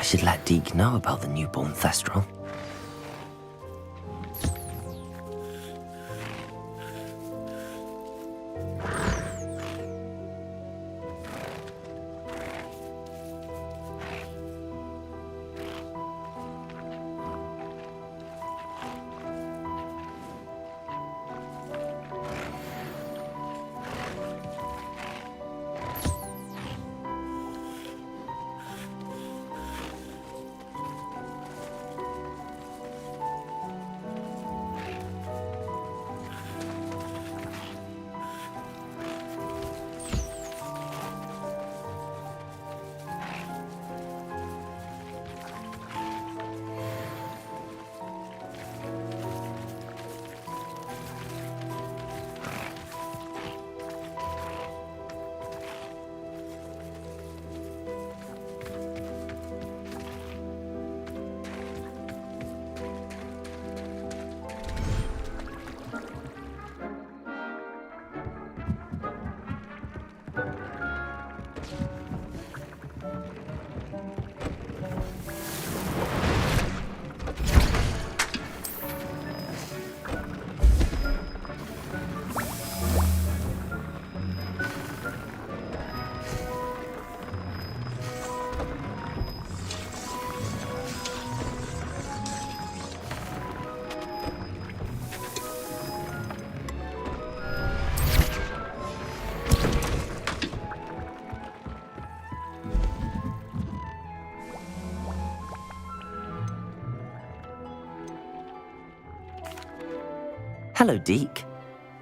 I should let Deke know about the newborn Thestral. Hello, Deke.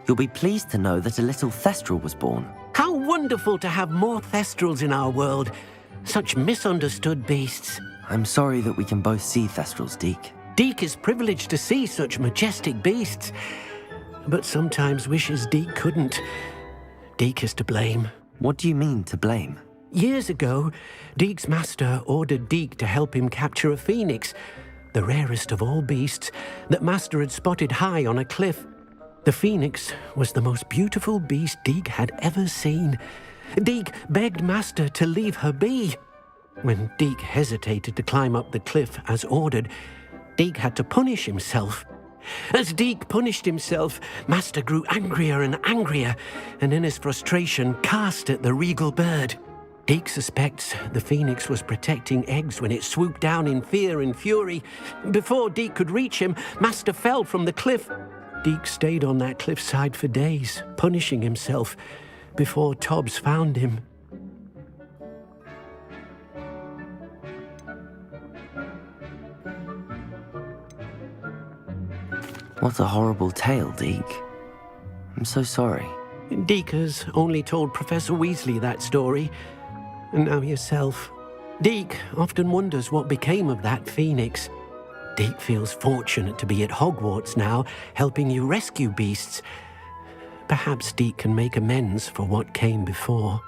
You'll be pleased to know that a little Thestral was born. How wonderful to have more Thestrals in our world. Such misunderstood beasts. I'm sorry that we can both see Thestrals, Deke. Deke is privileged to see such majestic beasts, but sometimes wishes Deke couldn't. Deke is to blame. What do you mean, to blame? Years ago, Deke's master ordered Deke to help him capture a phoenix, the rarest of all beasts, that Master had spotted high on a cliff. The phoenix was the most beautiful beast Deke had ever seen. Deke begged Master to leave her be. When Deke hesitated to climb up the cliff as ordered, Deke had to punish himself. As Deke punished himself, Master grew angrier and angrier, and in his frustration cast at the regal bird. Deke suspects the phoenix was protecting eggs when it swooped down in fear and fury. Before Deke could reach him, Master fell from the cliff. Deke stayed on that cliffside for days, punishing himself, before Tobbs found him. What a horrible tale, Deke. I'm so sorry. Deke has only told Professor Weasley that story, and now yourself. Deke often wonders what became of that phoenix. Deke feels fortunate to be at Hogwarts now, helping you rescue beasts. Perhaps Deke can make amends for what came before.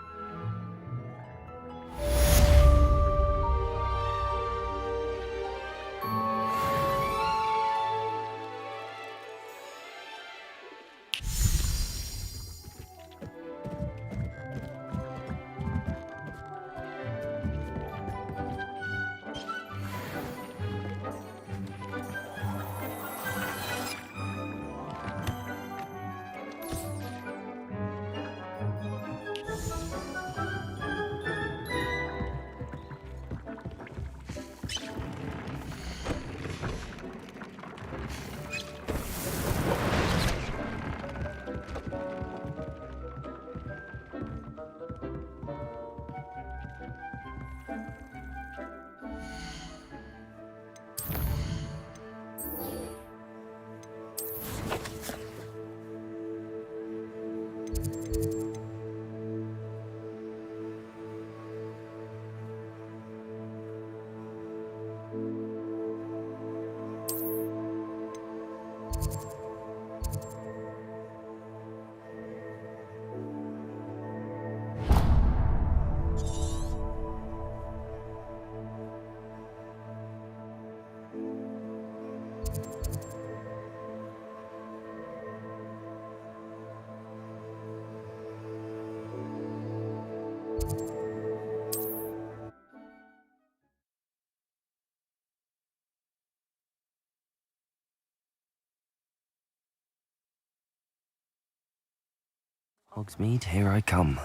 Hogsmeade, here I come.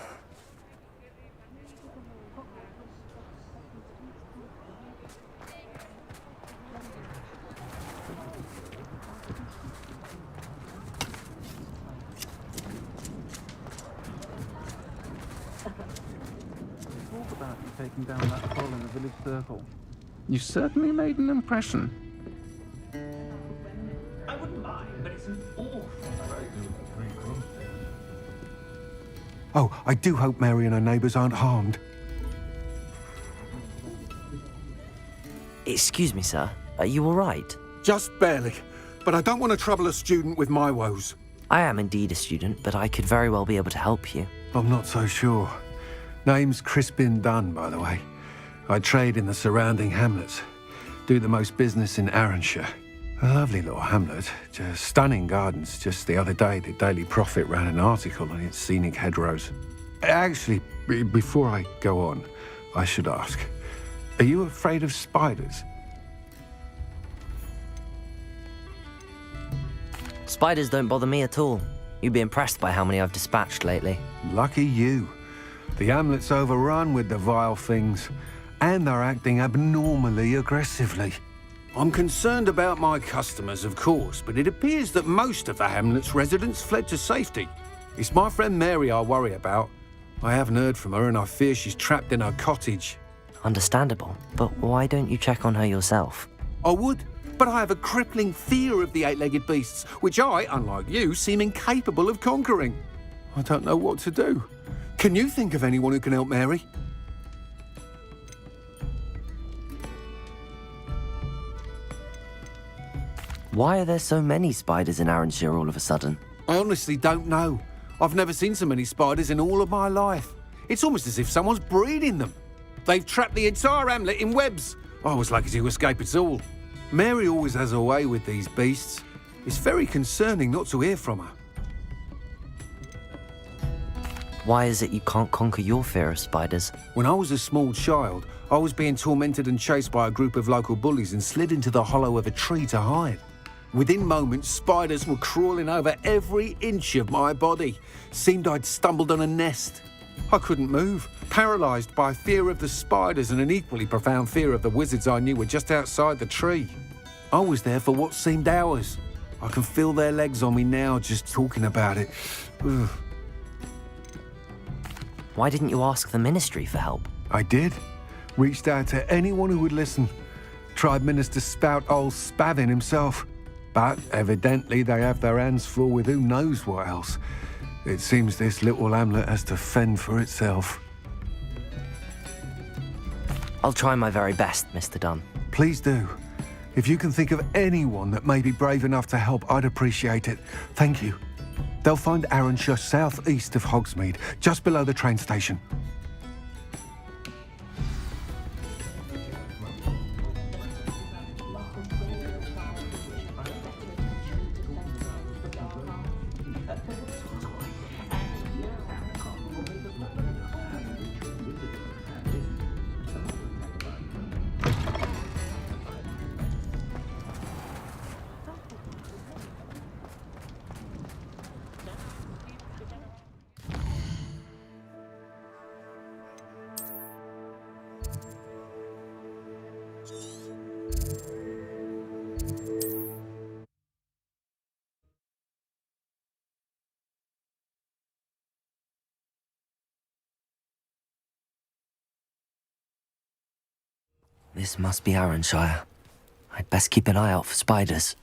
About you taking down that pole in the village circle. You certainly made an impression. I wouldn't mind, but it's an awful. Oh, I do hope Mary and her neighbours aren't harmed. Excuse me, sir. Are you all right? Just barely. But I don't want to trouble a student with my woes. I am indeed a student, but I could very well be able to help you. I'm not so sure. Name's Crispin Dunn, by the way. I trade in the surrounding hamlets. Do the most business in Arranshire. A lovely little hamlet. Just stunning gardens. Just the other day, the Daily Prophet ran an article on its scenic hedgerows. Actually, before I go on, I should ask, are you afraid of spiders? Spiders don't bother me at all. You'd be impressed by how many I've dispatched lately. Lucky you. The hamlet's overrun with the vile things, and they're acting abnormally aggressively. I'm concerned about my customers, of course, but it appears that most of the hamlet's residents fled to safety. It's my friend Mary I worry about. I haven't heard from her, and I fear she's trapped in her cottage. Understandable, but why don't you check on her yourself? I would, but I have a crippling fear of the eight-legged beasts, which I, unlike you, seem incapable of conquering. I don't know what to do. Can you think of anyone who can help Mary? Why are there so many spiders in Arranshire all of a sudden? I honestly don't know. I've never seen so many spiders in all of my life. It's almost as if someone's breeding them. They've trapped the entire hamlet in webs. I was lucky to escape it all. Mary always has a way with these beasts. It's very concerning not to hear from her. Why is it you can't conquer your fear of spiders? When I was a small child, I was being tormented and chased by a group of local bullies and slid into the hollow of a tree to hide. Within moments, spiders were crawling over every inch of my body. Seemed I'd stumbled on a nest. I couldn't move, paralysed by fear of the spiders and an equally profound fear of the wizards I knew were just outside the tree. I was there for what seemed hours. I can feel their legs on me now just talking about it. Ugh. Why didn't you ask the ministry for help? I did. Reached out to anyone who would listen. Tried Minister Spout old Spavin himself. But evidently they have their hands full with who knows what else. It seems this little hamlet has to fend for itself. I'll try my very best, Mr. Dunn. Please do. If you can think of anyone that may be brave enough to help, I'd appreciate it. Thank you. They'll find Arranshire southeast of Hogsmeade, just below the train station. This must be Arranshire. I'd best keep an eye out for spiders.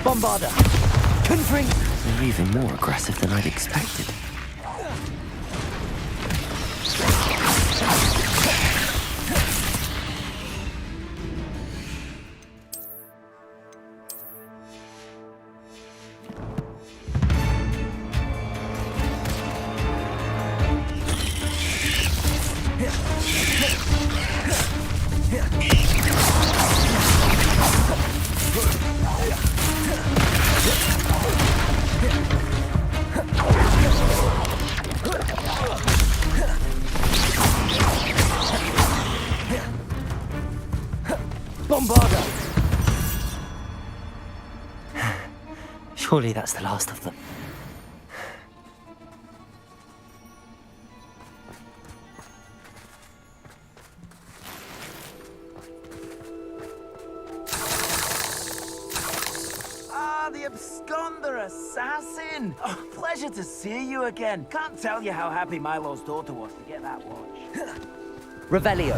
Bombarder! Countering! They're even more aggressive than I'd expected. Bombarda! Surely that's the last of them. The absconder assassin! Oh, pleasure to see you again. Can't tell you how happy Milo's daughter was to get that watch. Revelio.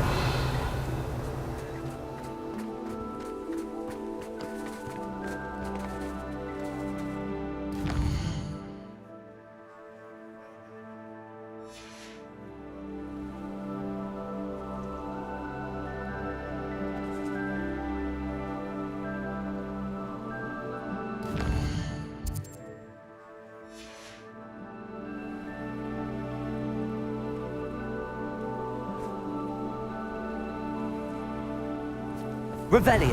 Revelio.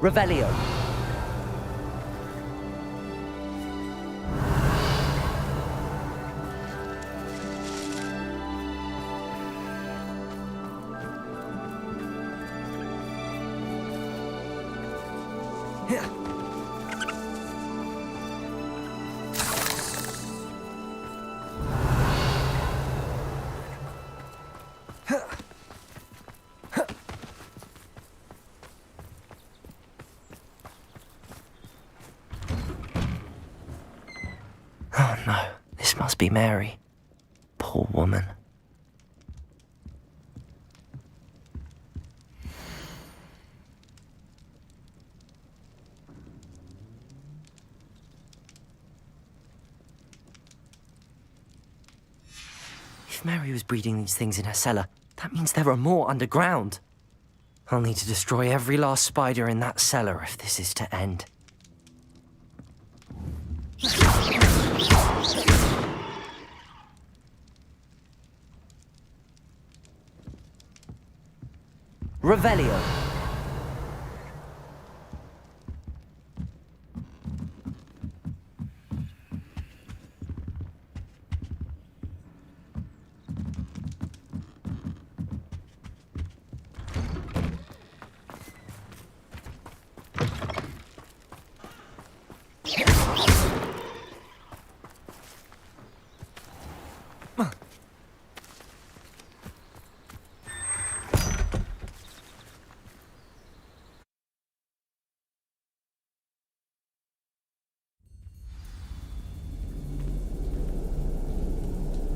Revelio. Oh no, this must be Mary. Poor woman. If Mary was breeding these things in her cellar, that means there are more underground. I'll need to destroy every last spider in that cellar if this is to end. Revelio.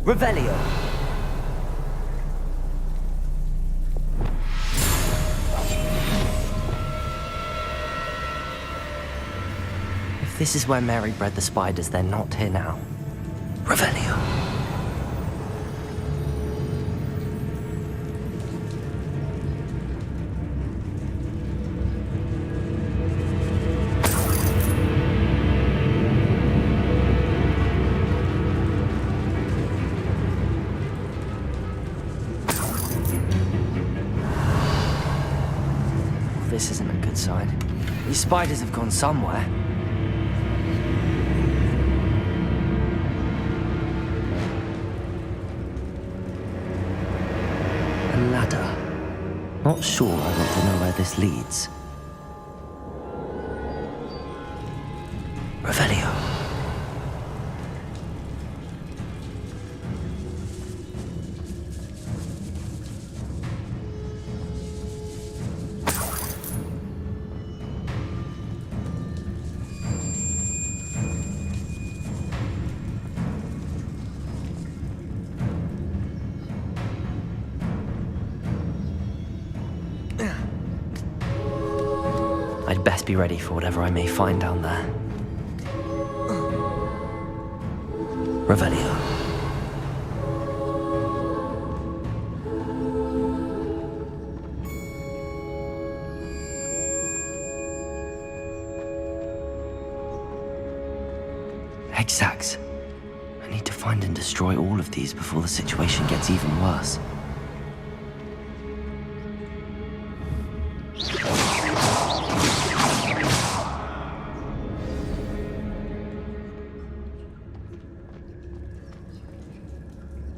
Revelio. If this is where Mary bred the spiders, they're not here now. Revelio. This isn't a good sign. These spiders have gone somewhere. A ladder. Not sure I want to know where this leads. Revelio. I'd best be ready for whatever I may find down there. Revelio. Exact. I need to find and destroy all of these before the situation gets even worse.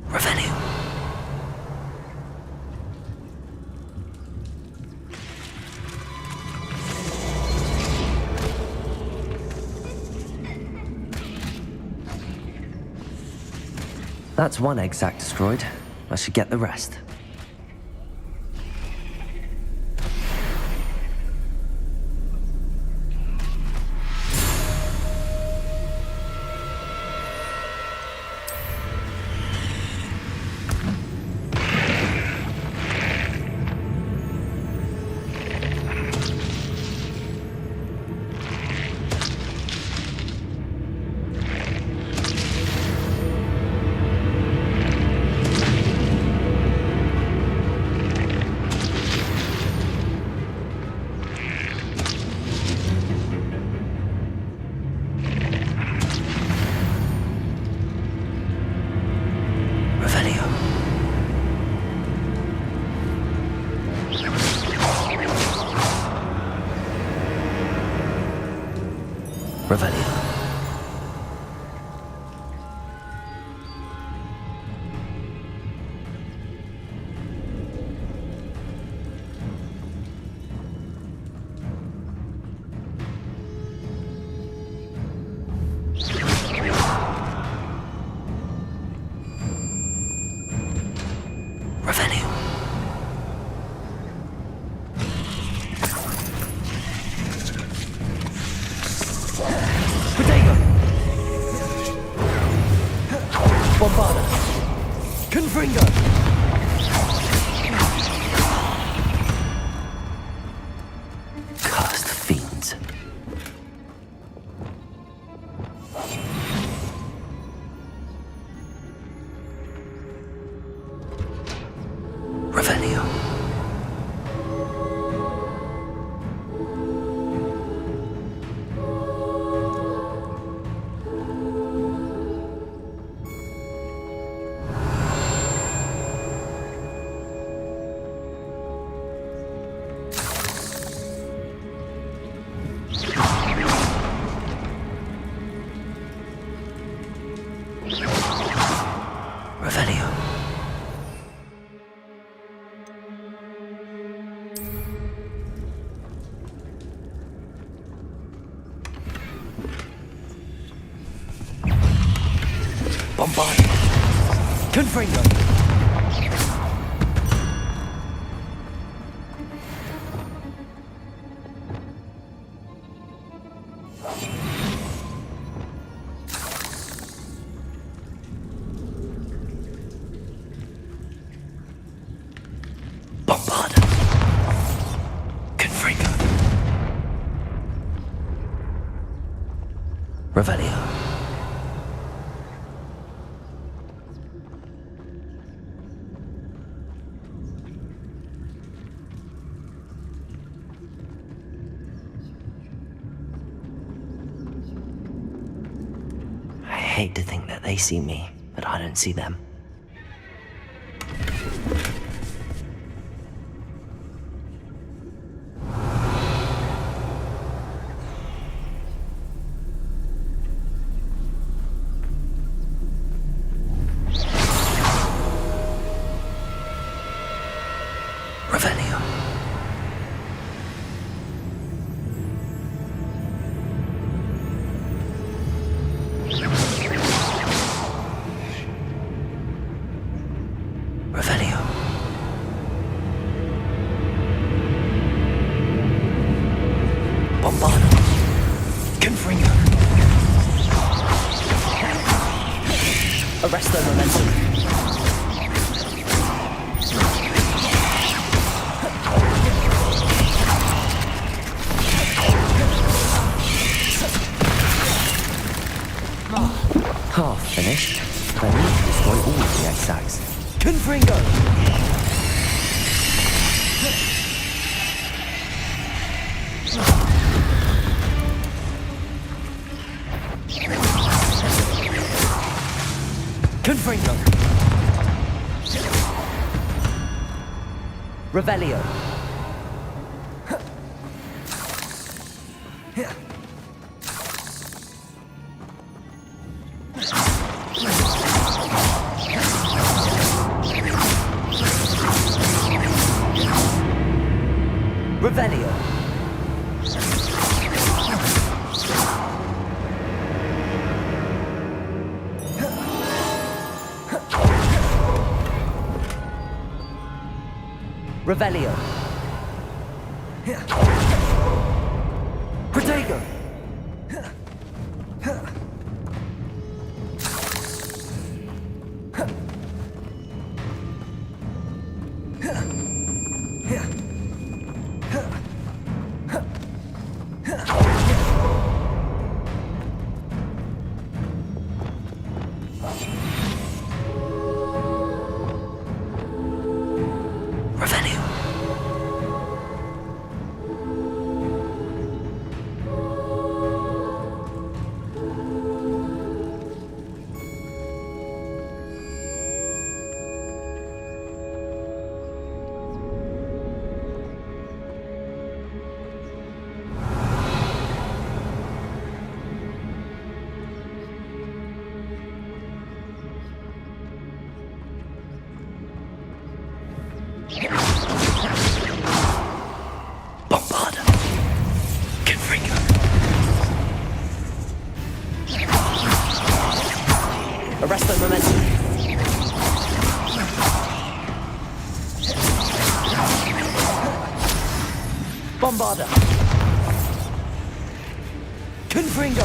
Revelio. That's one exact destroyed. I should get the rest. Revelio. Revelio. Bombarda. Confringo. Cursed fiends. Revelio. Revelio. Bombard. Confringo. Bombard. Confringo. Revelio. I hate to think that they see me, but I don't see them. Revelio. Revelio. Bombardo. Confringo. Arrest their momentum. Oh, Finished? Then I need to destroy all of the egg sacs. Confringo! Confringo! Revelio! Revelio! Revelio! Protego! Revelio! Bombarda! Confringo! Arresto momentum! Bombarda! Confringo!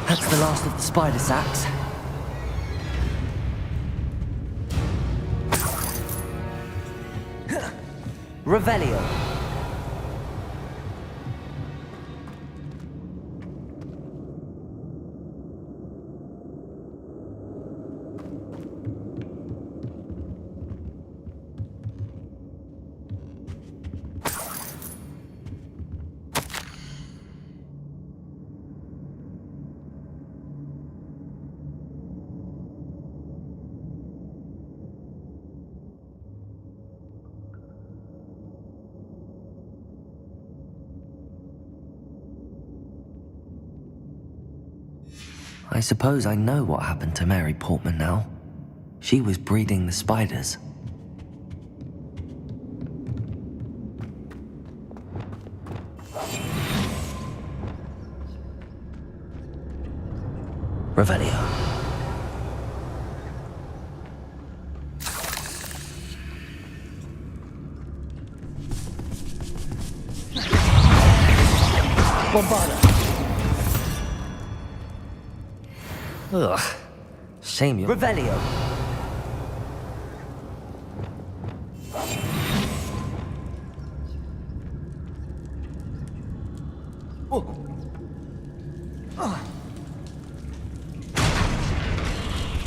That's the last of the spider sacks. Revelio. I suppose I know what happened to Mary Portman now. She was breeding the spiders. Revelio. Bombarda. Ugh. Shame you. Revelio.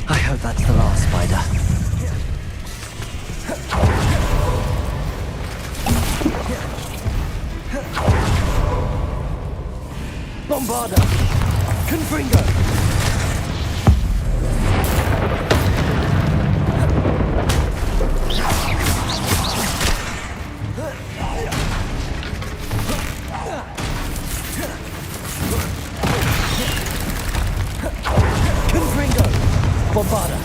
I hope that's the last spider. Bombarda. Confringo. Bombarda.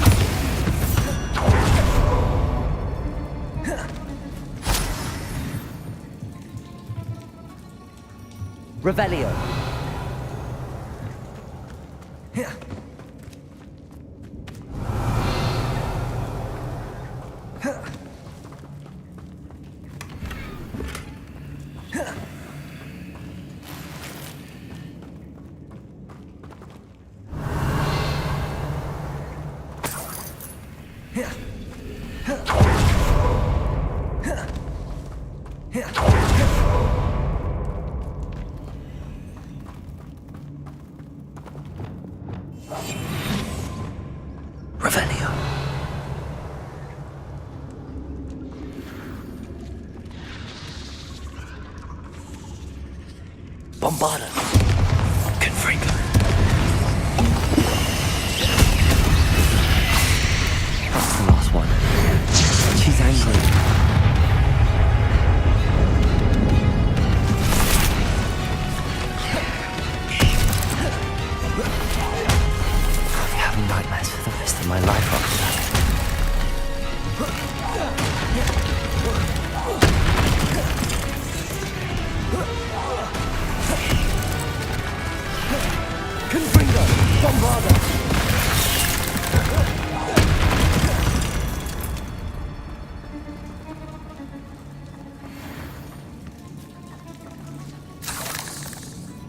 Revelio. Revelio. Bombarda. Confringo. That's the last one. She's angry. I'll be having nightmares for the rest of my life after that. Confringo! Bombarda!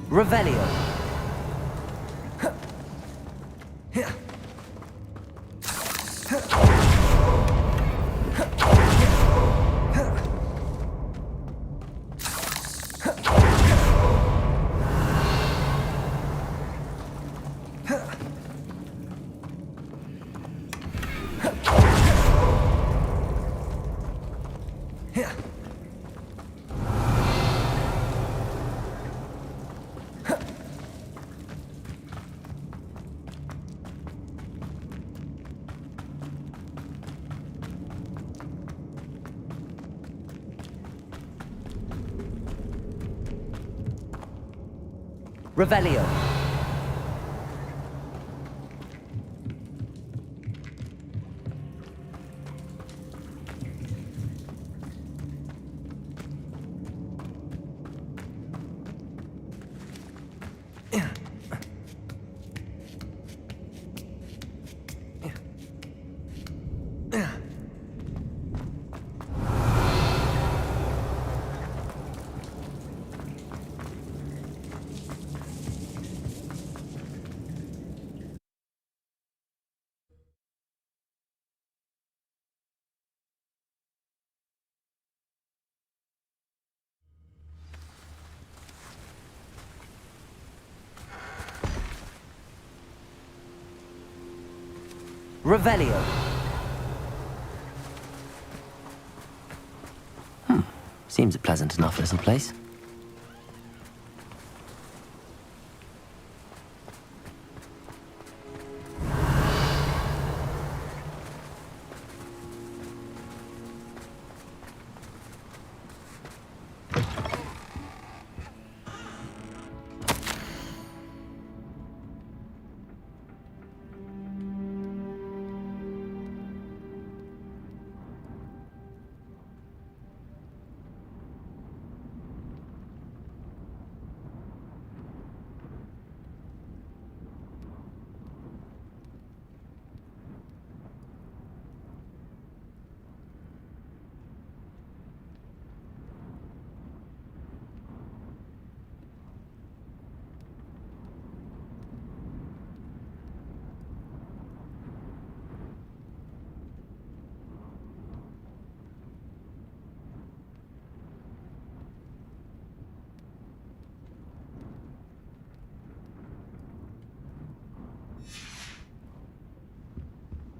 Revelio. Revelio. Revelio. Seems a pleasant enough little place.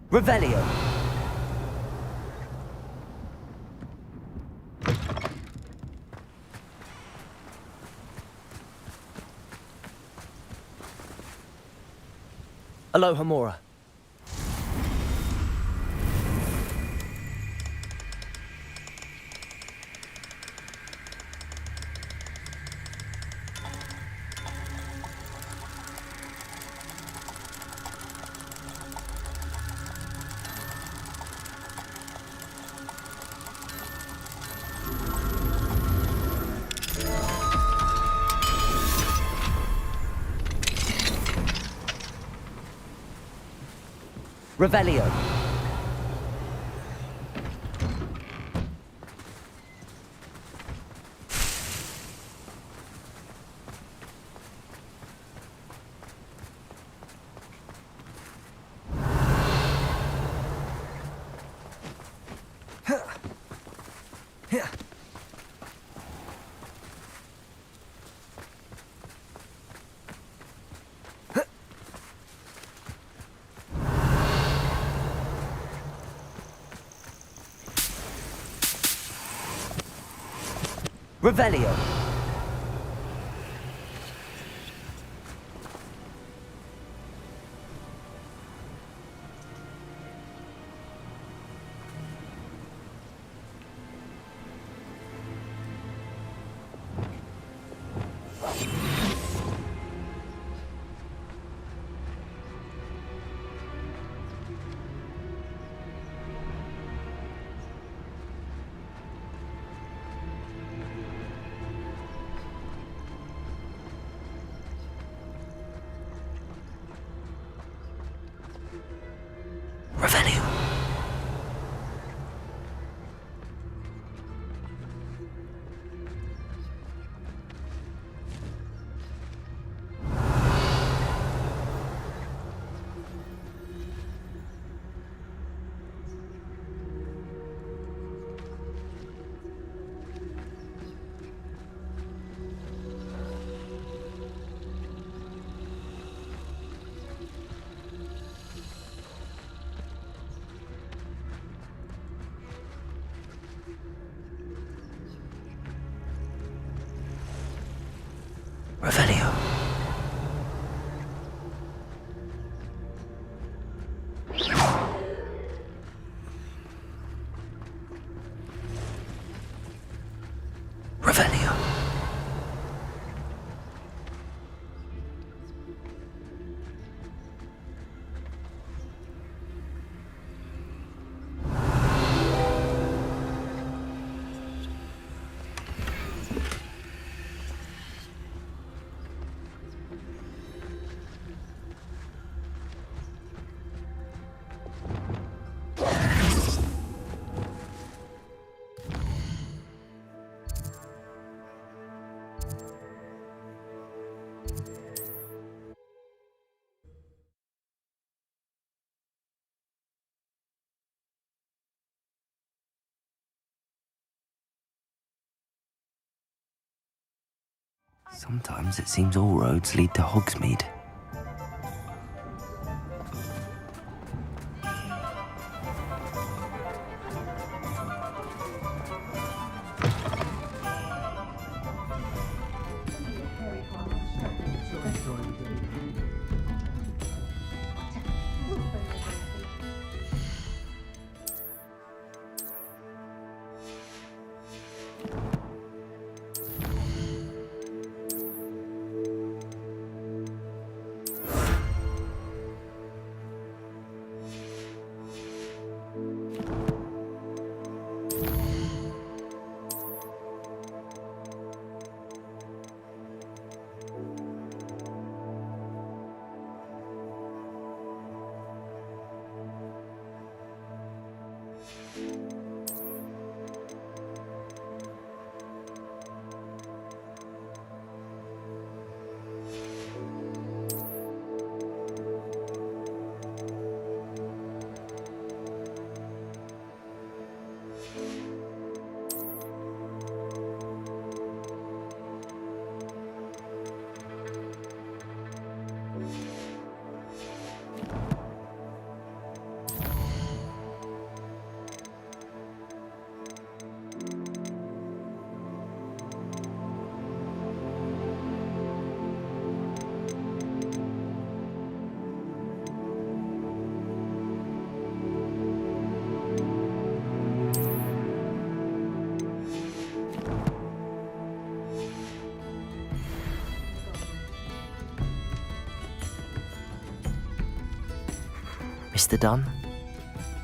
Revelio. Aloha Mora. Revelio. Revelio. Revelio. Revelio. Revelio. Sometimes it seems all roads lead to Hogsmeade. Mr. Dunn,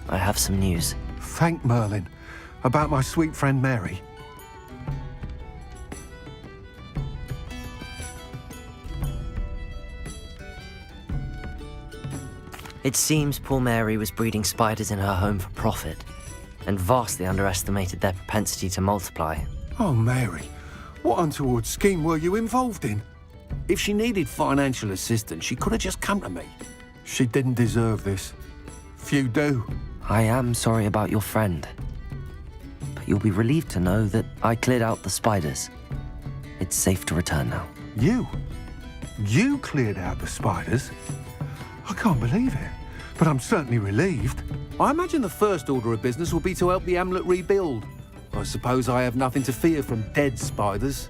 I have some news. Thank Merlin. About my sweet friend Mary. It seems poor Mary was breeding spiders in her home for profit, and vastly underestimated their propensity to multiply. Oh, Mary, what untoward scheme were you involved in? If she needed financial assistance, she could have just come to me. She didn't deserve this. Few do. I am sorry about your friend, but you'll be relieved to know that I cleared out the spiders. It's safe to return now. You? You cleared out the spiders? I can't believe it, but I'm certainly relieved. I imagine the first order of business will be to help the Hamlet rebuild. I suppose I have nothing to fear from dead spiders.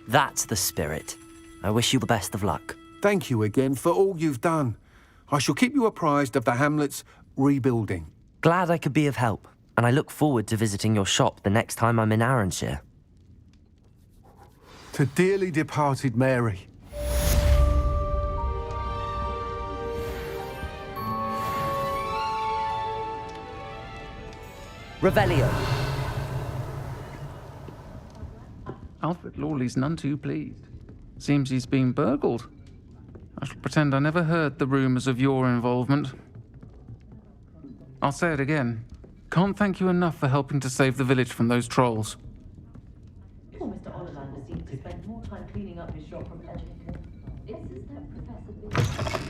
That's the spirit. I wish you the best of luck. Thank you again for all you've done. I shall keep you apprised of the hamlet's rebuilding. Glad I could be of help, and I look forward to visiting your shop the next time I'm in Arranshire. To dearly departed Mary. Revelio. Alfred Lawley's none too pleased. Seems he's been burgled. I shall pretend I never heard the rumours of your involvement. I'll say it again. Can't thank you enough for helping to save the village from those trolls. Poor Mr. Ollelander seems to spend more time cleaning up his shop from education. Isn't that Professor Bill?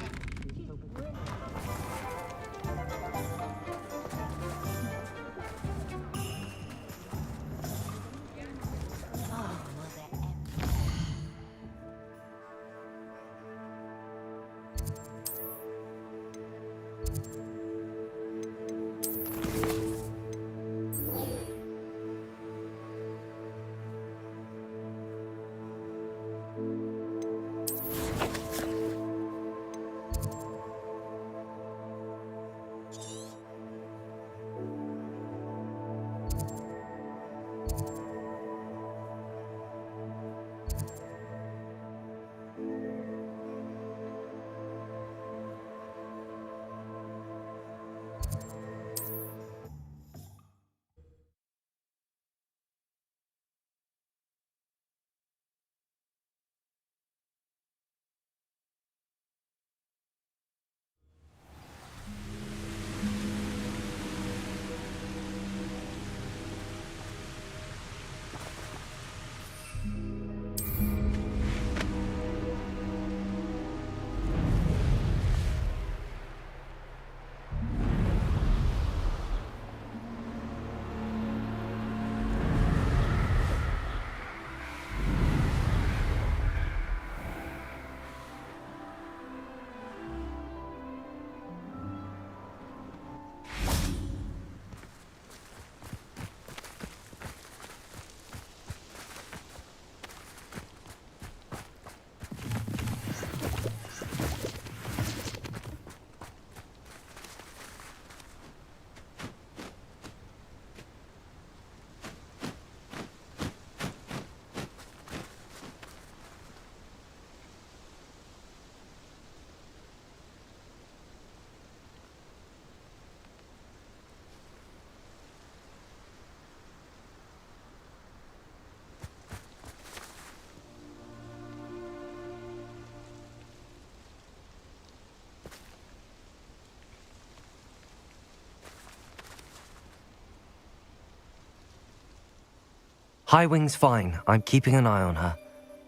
Highwing's fine. I'm keeping an eye on her.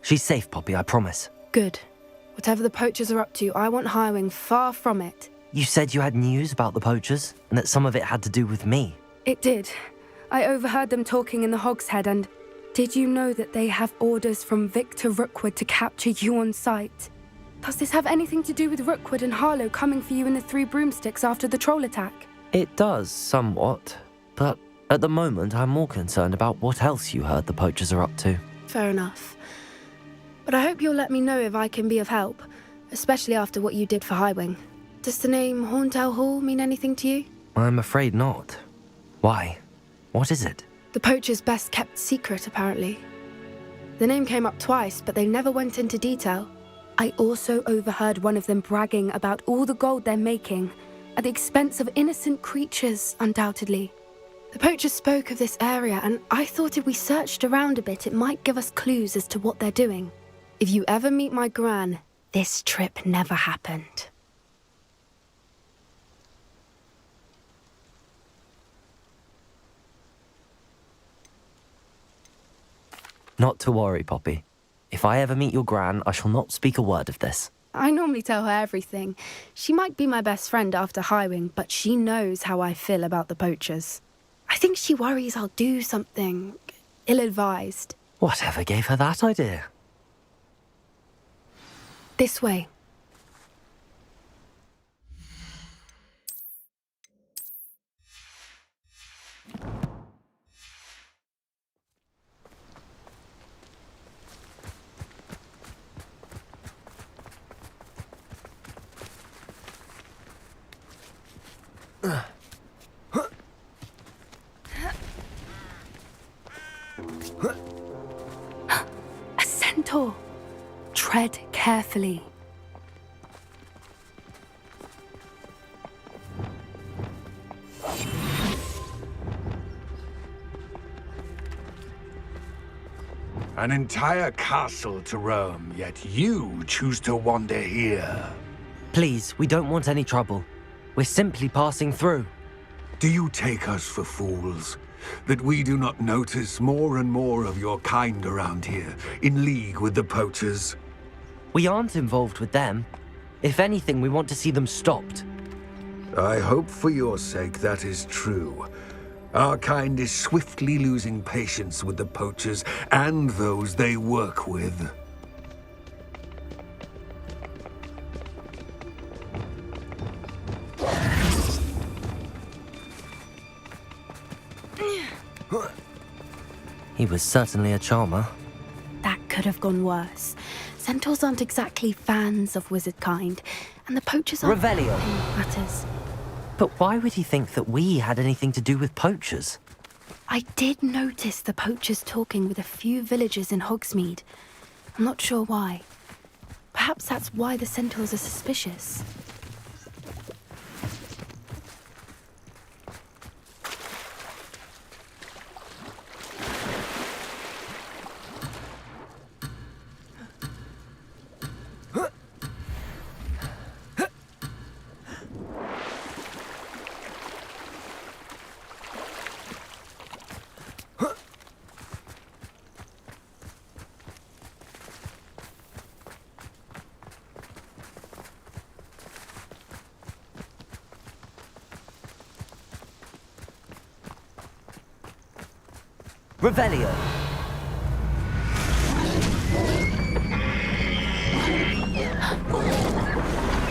She's safe, Poppy, I promise. Good. Whatever the poachers are up to, I want Highwing far from it. You said you had news about the poachers, and that some of it had to do with me. It did. I overheard them talking in the Hogshead, and did you know that they have orders from Victor Rookwood to capture you on sight? Does this have anything to do with Rookwood and Harlow coming for you in the Three Broomsticks after the troll attack? It does, somewhat. But at the moment, I'm more concerned about what else you heard the poachers are up to. Fair enough. But I hope you'll let me know if I can be of help, especially after what you did for Highwing. Does the name Horntail Hall mean anything to you? I'm afraid not. Why? What is it? The poacher's best kept secret, apparently. The name came up twice, but they never went into detail. I also overheard one of them bragging about all the gold they're making, at the expense of innocent creatures, undoubtedly. The poachers spoke of this area, and I thought if we searched around a bit, it might give us clues as to what they're doing. If you ever meet my gran, this trip never happened. Not to worry, Poppy. If I ever meet your gran, I shall not speak a word of this. I normally tell her everything. She might be my best friend after Highwing, but she knows how I feel about the poachers. I think she worries I'll do something ill-advised. Whatever gave her that idea? This way. A centaur. Tread carefully. An entire castle to roam, yet you choose to wander here. Please, we don't want any trouble. We're simply passing through. Do you take us for fools? That we do not notice more and more of your kind around here, in league with the poachers? We aren't involved with them. If anything, we want to see them stopped. I hope for your sake that is true. Our kind is swiftly losing patience with the poachers and those they work with. He was certainly a charmer. That could have gone worse. Centaurs aren't exactly fans of wizard kind, and the poachers aren't Revelio. helping matters. But why would he think that we had anything to do with poachers? I did notice the poachers talking with a few villagers in Hogsmeade. I'm not sure why. Perhaps that's why the centaurs are suspicious. Revelio.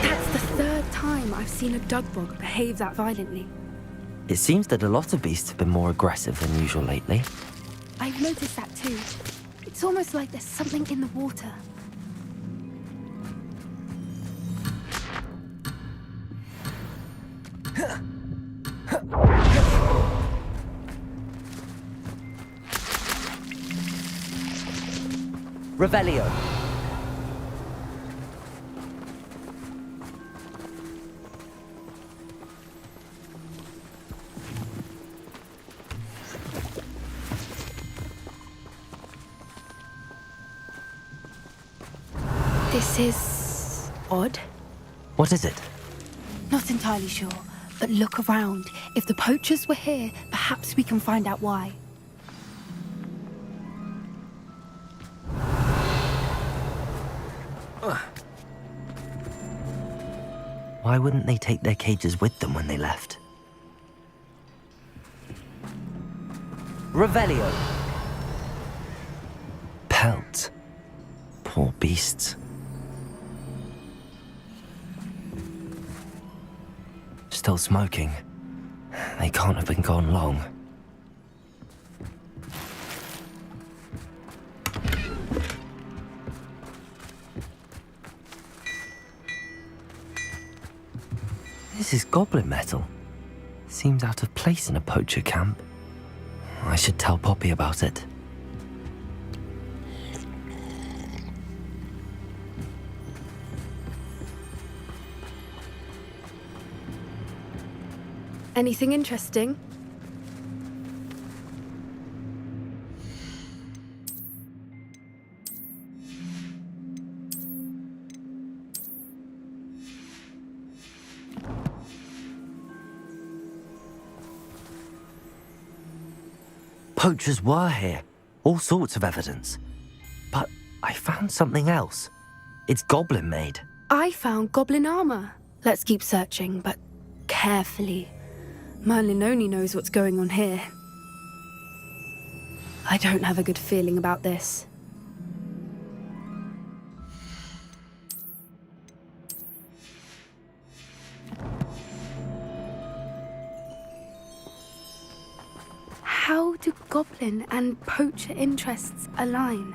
That's the third time I've seen a Dugbog behave that violently. It seems that a lot of beasts have been more aggressive than usual lately. I've noticed that too. It's almost like there's something in the water. Revelio. This is odd. What is it? Not entirely sure, but look around. If the poachers were here, perhaps we can find out why. Why wouldn't they take their cages with them when they left? Revelio. Pelt. Poor beasts. Still smoking. They can't have been gone long. This is goblin metal. Seems out of place in a poacher camp. I should tell Poppy about it. Anything interesting? Poachers were here. All sorts of evidence. But I found something else. It's goblin made. I found goblin armor. Let's keep searching, but carefully. Merlin only knows what's going on here. I don't have a good feeling about this. How do goblin and poacher interests align?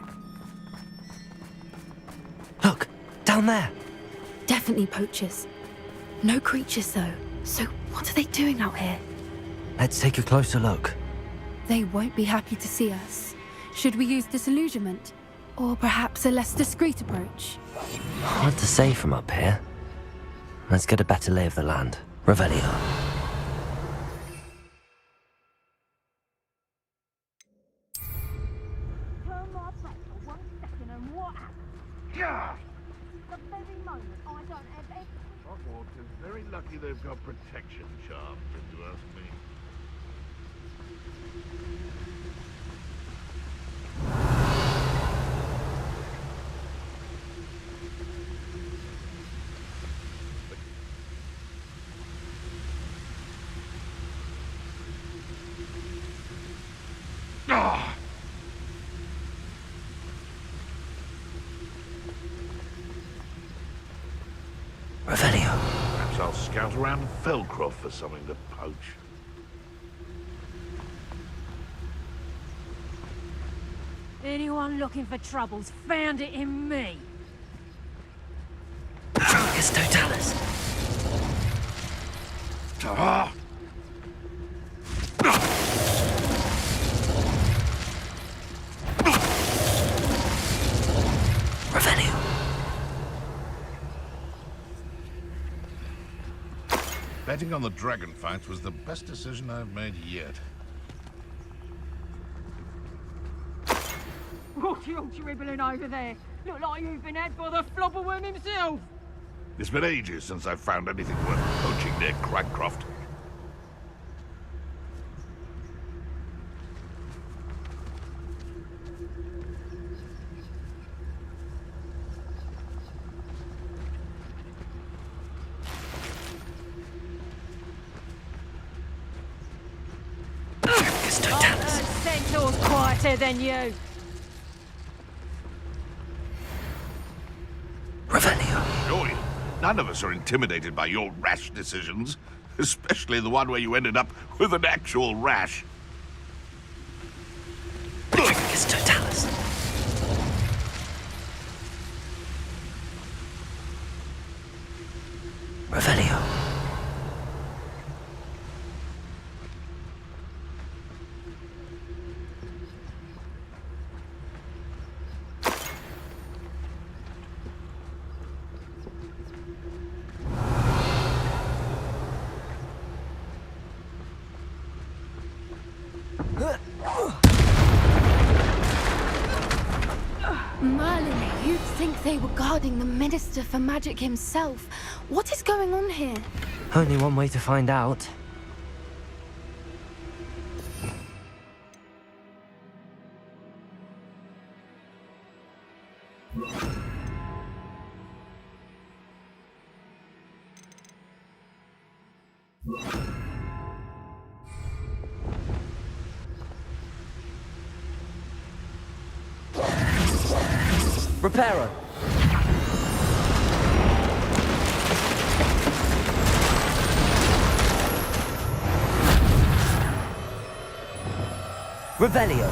Look, down there. Definitely poachers. No creatures, though. So what are they doing out here? Let's take a closer look. They won't be happy to see us. Should we use disillusionment? Or perhaps a less discreet approach? Hard to say from up here. Let's get a better lay of the land. Revelio. Turn my back for 1 second and what happens? Yeah! The very moment I don't have any... Hogwarts is very lucky they've got protection charms, if you ask me. Ah! Revelio. Perhaps I'll scout around Felcroft for something to poach. Anyone looking for troubles found it in me. Argus Totalis. Ah! Revelio. Betting on the dragon fights was the best decision I've made yet. What you all dribbling over there? Look like you've been had by the flobberworm himself. It's been ages since I've found anything worth poaching near Cragcroft. Argus Totalis. Centaur's quieter than you. Revelio. Sure, none of us are intimidated by your rash decisions, especially the one where you ended up with an actual rash. Argus Totalis. Revelio. Merlin, you'd think they were guarding the Minister for Magic himself. What is going on here? Only one way to find out. Reparo. Revelio.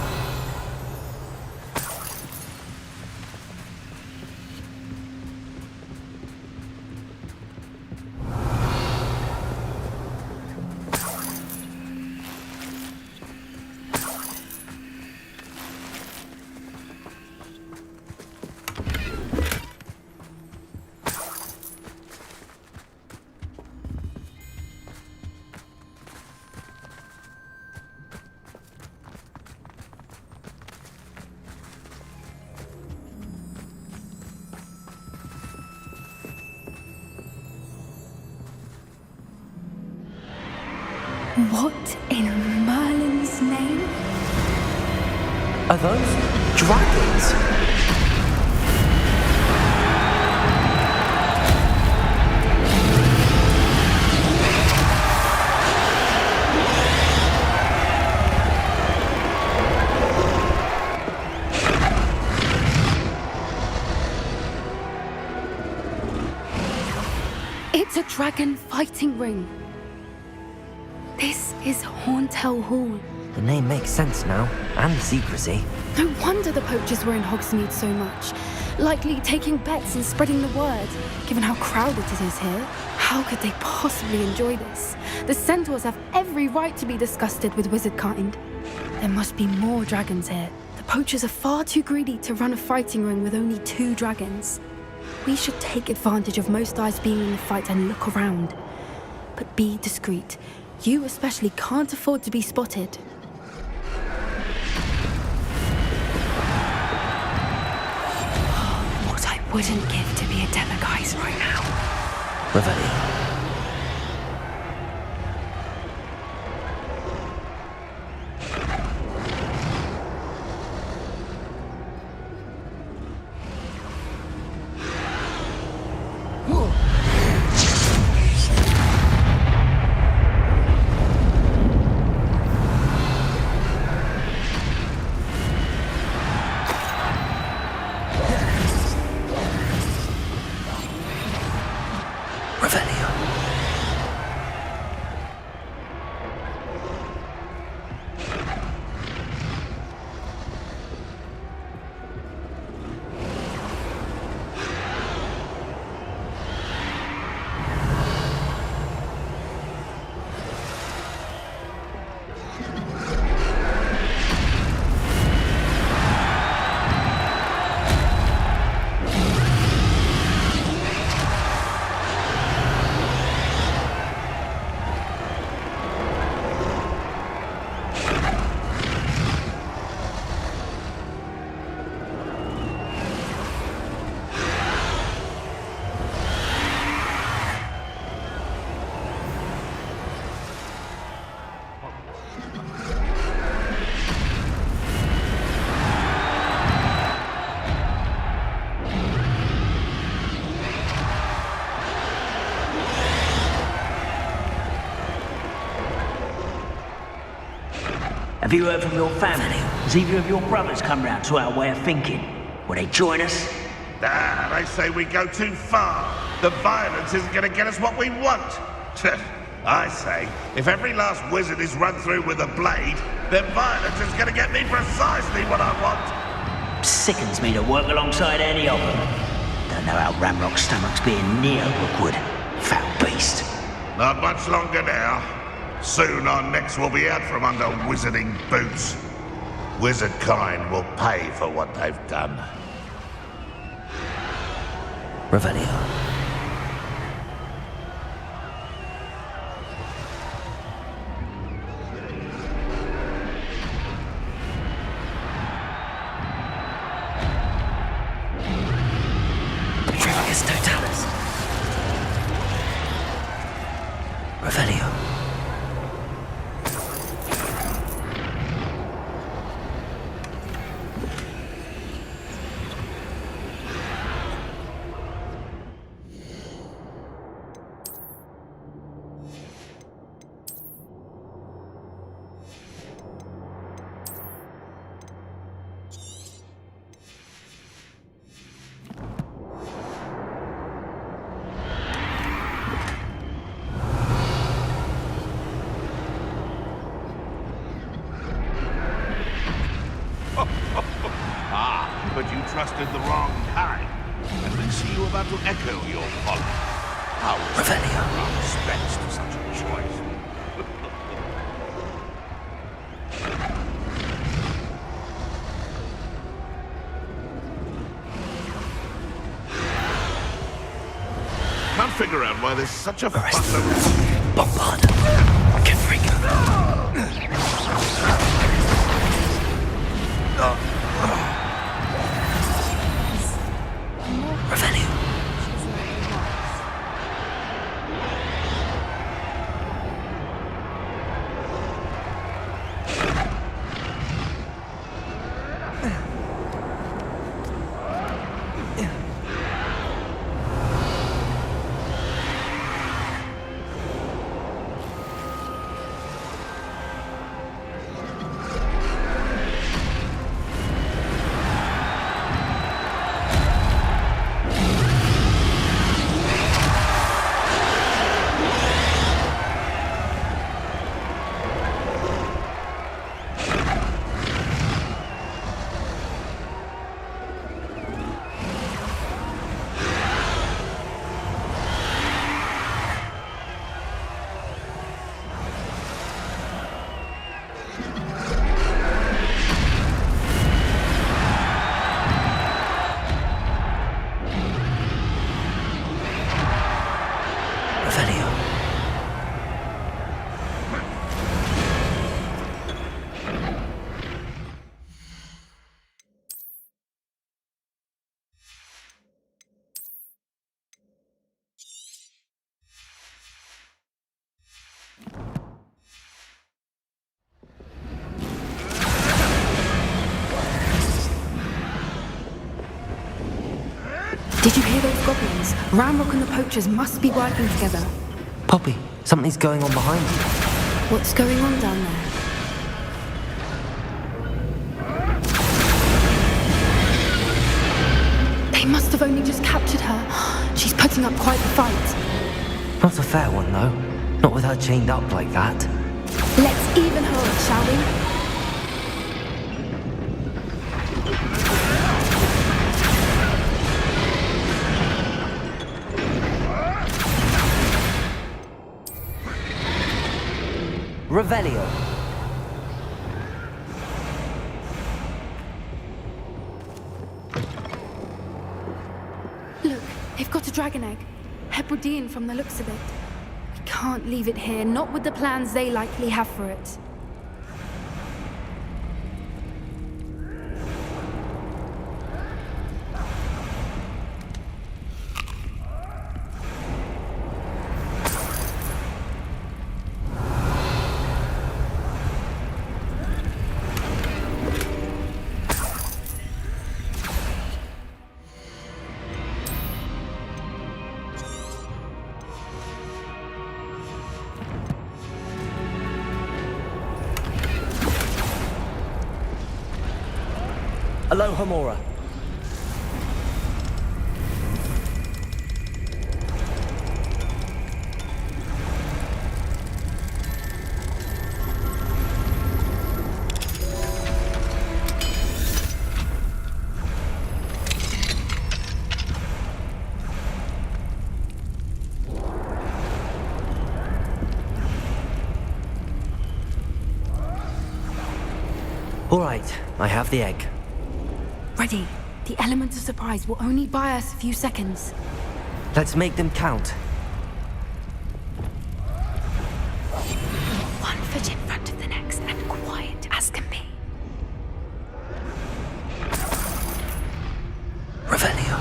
What in Merlin's name? Are those dragons? It's a dragon fighting ring. This is Hauntel Hall. The name makes sense now, and the secrecy. No wonder the poachers were in Hogsmeade so much. Likely taking bets and spreading the word, given how crowded it is here. How could they possibly enjoy this? The centaurs have every right to be disgusted with wizard kind. There must be more dragons here. The poachers are far too greedy to run a fighting ring with only 2 dragons. We should take advantage of most eyes being in the fight and look around. But be discreet. You especially can't afford to be spotted. What I wouldn't give to be a Demiguise right now. Revelio. Have you heard from your family? Has either of your brothers come round to our way of thinking? Will they join us? Ah, they say we go too far. The violence isn't going to get us what we want. I say, if every last wizard is run through with a blade, then violence is going to get me precisely what I want. Sickens me to work alongside any of them. Don't know how Ramrock's stomach's being near Rookwood. Foul beast. Not much longer now. Soon our necks will be out from under wizarding boots. Wizard kind will pay for what they've done. Revelio. Petrificus totalis. Revelio. But you trusted the wrong kind. And we see you about to echo your folly. How respects to such a choice. Can't figure out why there's such a fuss around. Bombard. Confringo. Revelio. Did you hear those goblins? Ramrock and the poachers must be working together. Poppy, something's going on behind you. What's going on down there? They must have only just captured her. She's putting up quite the fight. Not a fair one, though. Not with her chained up like that. Let's even her up, shall we? Revelio. Look, they've got a dragon egg. Hebridean from the looks of it. We can't leave it here, not with the plans they likely have for it. Aloha Mora. All right, I have the egg. Ready. The element of surprise will only buy us a few seconds. Let's make them count. One foot in front of the next and quiet as can be. Revelio.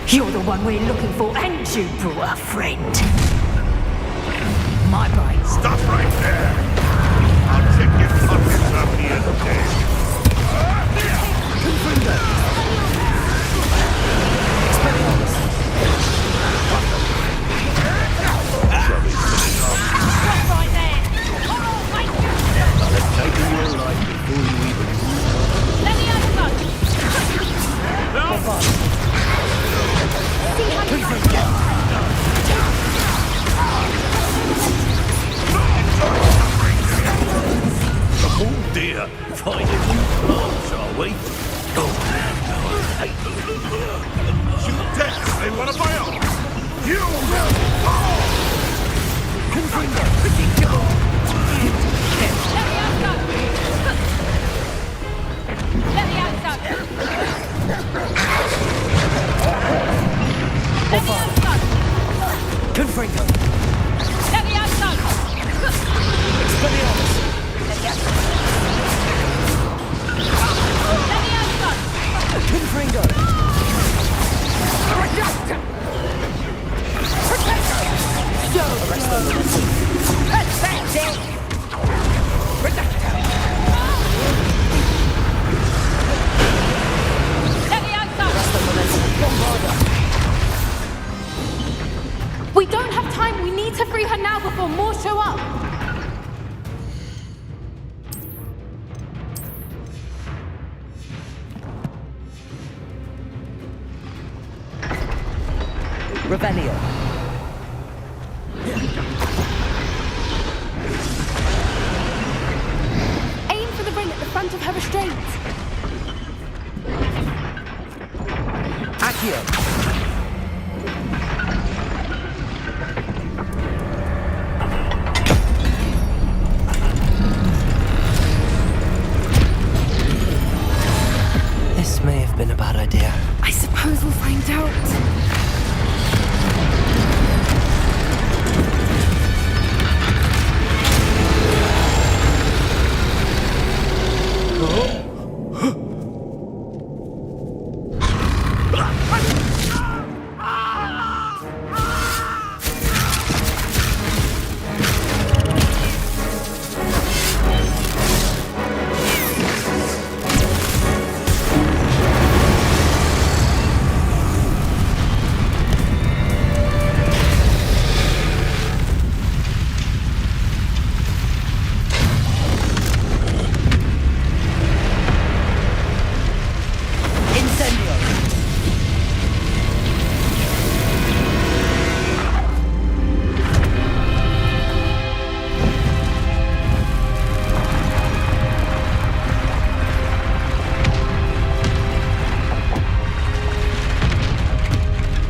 You're the one we're looking for, and you brought a friend. My brains. Stop right there! I'll take your pockets up here today. Stop right there! Oh, wait! Let's take your life before you even... Let me over! See how you like it. Oh dear, find a new plant, shall we? Shoot dead, they want to buy up! You will fall! Let me out, son! Let me out, son! Confringo. Let me out, son! Expelliarmus. Let me out, son! Confringo. Arrest them. That's it! Let me out, son! We don't have time. We need to free her now before more show up. Revelio. Aim for the ring at the front of her restraint. Accio. This may have been a bad idea. I suppose we'll find out.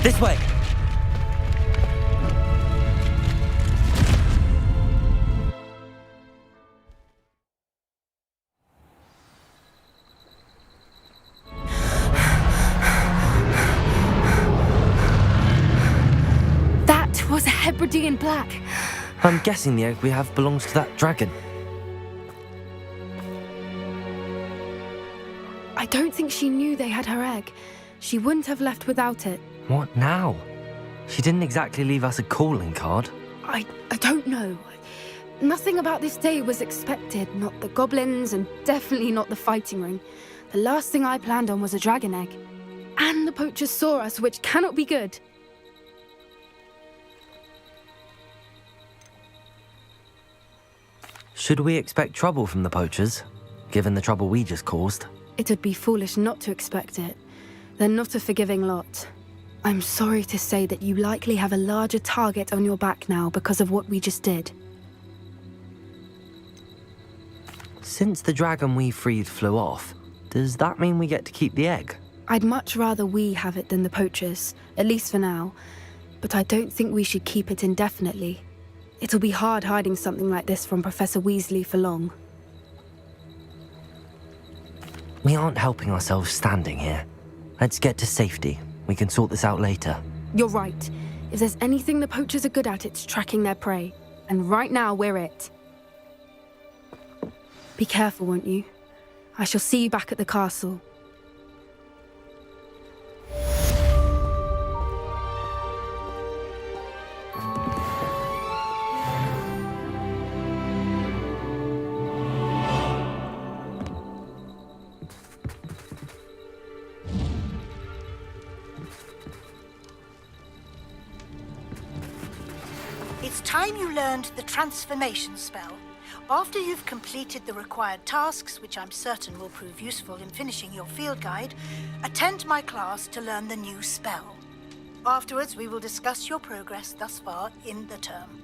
This way. That was a Hebridean black. I'm guessing the egg we have belongs to that dragon. I don't think she knew they had her egg. She wouldn't have left without it. What now? She didn't exactly leave us a calling card. I don't know. Nothing about this day was expected. Not the goblins, and definitely not the fighting ring. The last thing I planned on was a dragon egg. And the poachers saw us, which cannot be good. Should we expect trouble from the poachers, given the trouble we just caused? It would be foolish not to expect it. They're not a forgiving lot. I'm sorry to say that you likely have a larger target on your back now because of what we just did. Since the dragon we freed flew off, does that mean we get to keep the egg? I'd much rather we have it than the poachers, at least for now. But I don't think we should keep it indefinitely. It'll be hard hiding something like this from Professor Weasley for long. We aren't helping ourselves standing here. Let's get to safety. We can sort this out later. You're right. If there's anything the poachers are good at, it's tracking their prey. And right now, we're it. Be careful, won't you? I shall see you back at the castle. It's time you learned the transformation spell. After you've completed the required tasks, which I'm certain will prove useful in finishing your field guide, attend my class to learn the new spell. Afterwards, we will discuss your progress thus far in the term.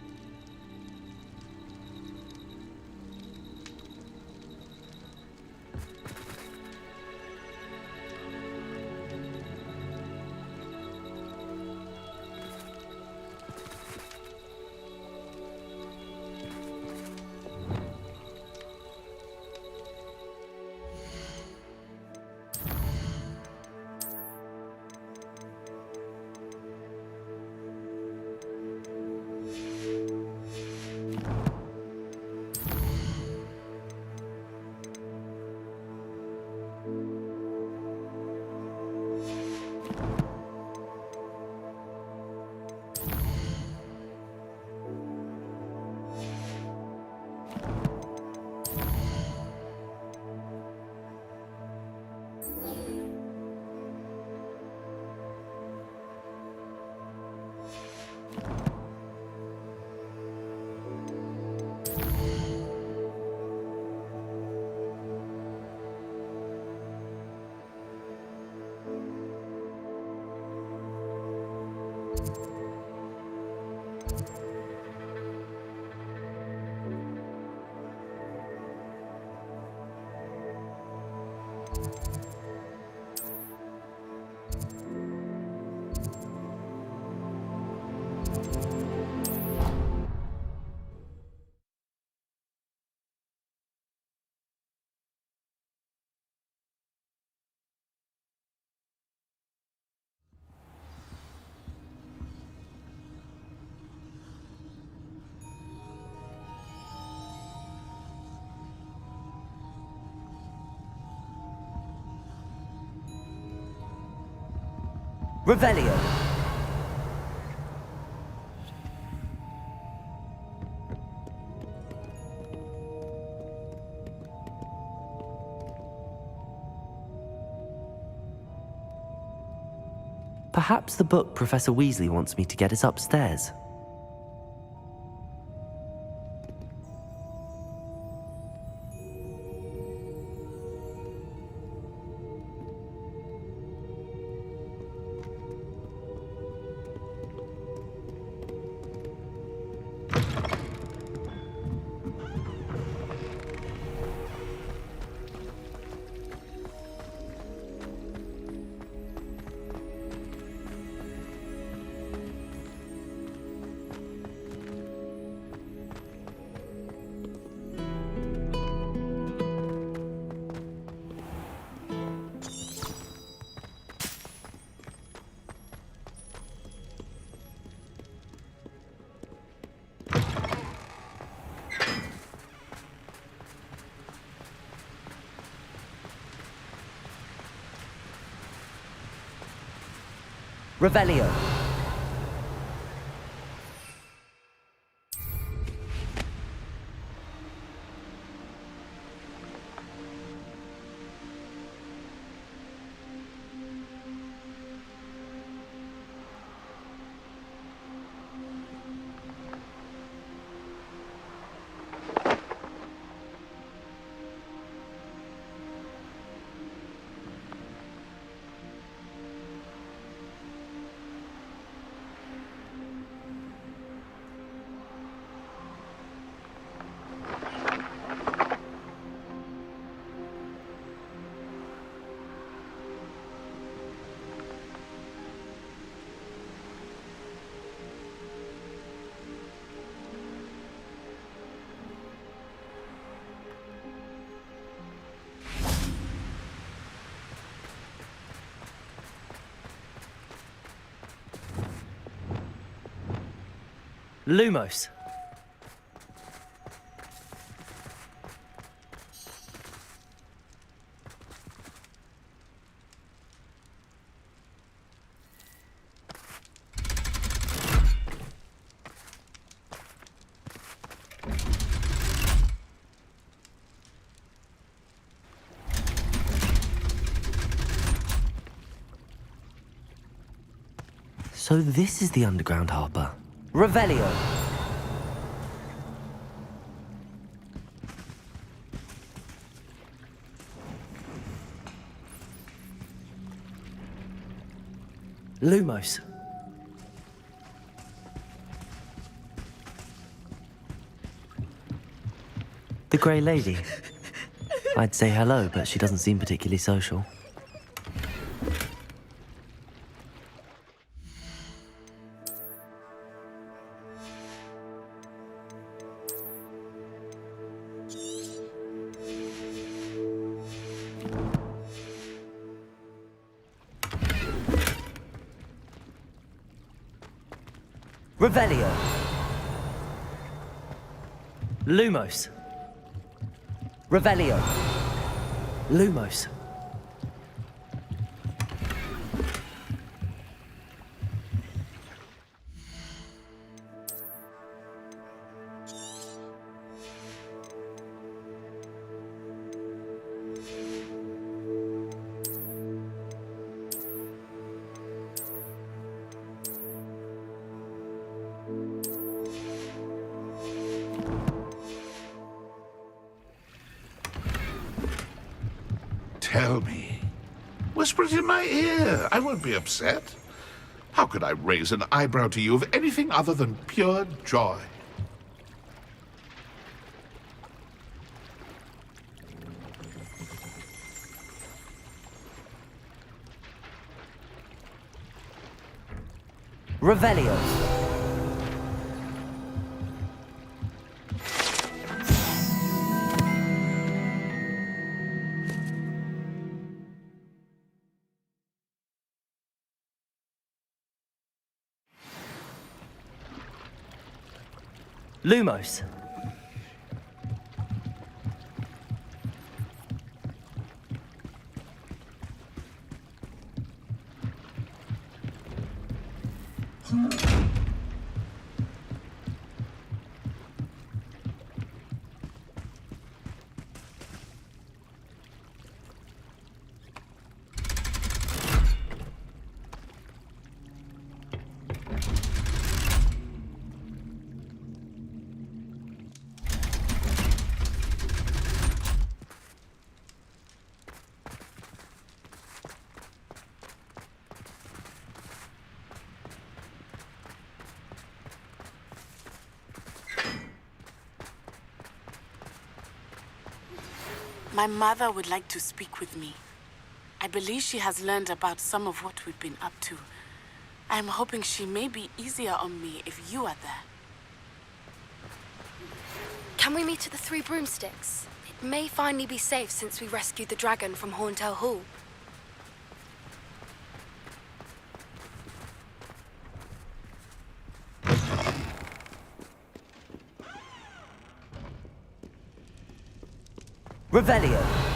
Revelio. Perhaps the book Professor Weasley wants me to get is upstairs. Revelio. Lumos. So this is the underground harbour. Revelio. Lumos. The Grey Lady. I'd say hello, but she doesn't seem particularly social. Revelio. Lumos. Revelio. Lumos. Tell me. Whisper it in my ear. I won't be upset. How could I raise an eyebrow to you of anything other than pure joy? Revelio. Lumos. My mother would like to speak with me. I believe she has learned about some of what we've been up to. I am hoping she may be easier on me if you are there. Can we meet at the Three Broomsticks? It may finally be safe since we rescued the dragon from Horntail Hall. Revelio.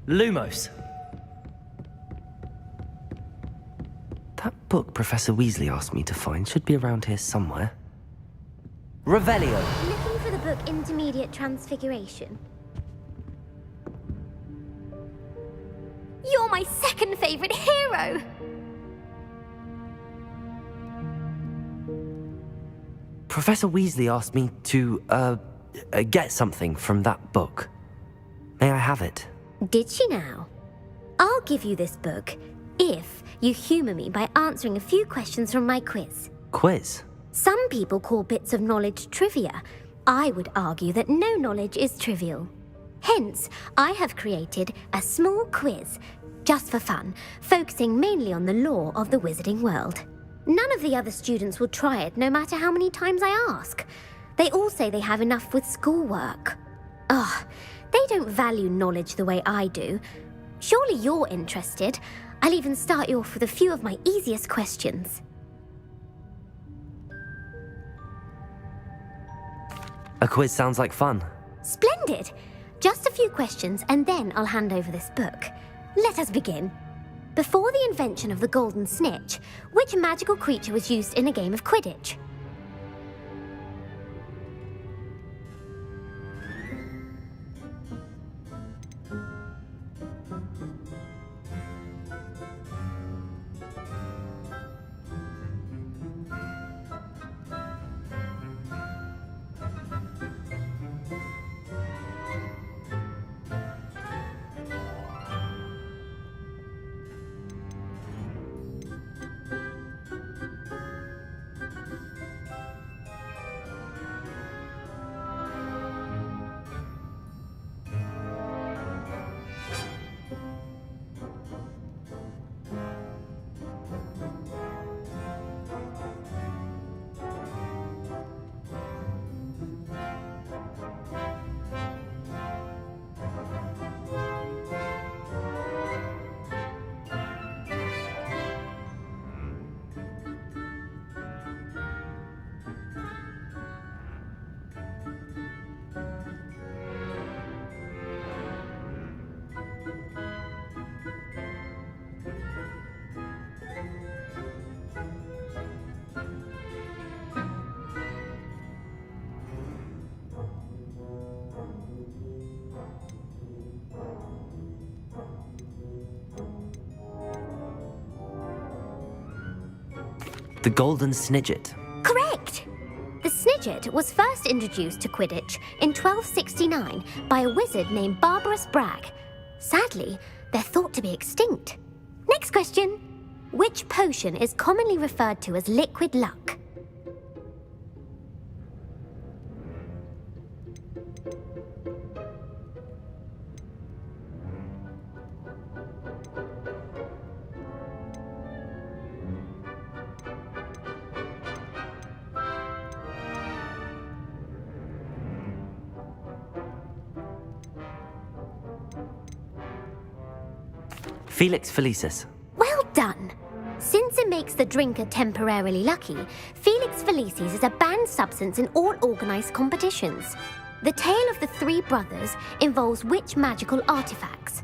Lumos. That book Professor Weasley asked me to find should be around here somewhere. Revelio. Looking for the book Intermediate Transfiguration. You're my second favorite hero! Professor Weasley asked me to, get something from that book. May I have it? Did she now? I'll give you this book if you humour me by answering a few questions from my quiz. Quiz? Some people call bits of knowledge trivia. I would argue that no knowledge is trivial. Hence, I have created a small quiz, just for fun, focusing mainly on the lore of the wizarding world. None of the other students will try it, no matter how many times I ask. They all say they have enough with schoolwork. Ugh, they don't value knowledge the way I do. Surely you're interested. I'll even start you off with a few of my easiest questions. A quiz sounds like fun. Splendid! Just a few questions and then I'll hand over this book. Let us begin. Before the invention of the golden snitch, which magical creature was used in a game of Quidditch? The golden snidget. Correct! The snidget was first introduced to Quidditch in 1269 by a wizard named Barbarous Bragg. Sadly, they're thought to be extinct. Next question. Which potion is commonly referred to as liquid luck? Felix Felicis. Well done! Since it makes the drinker temporarily lucky, Felix Felicis is a banned substance in all organised competitions. The tale of the three brothers involves which magical artifacts?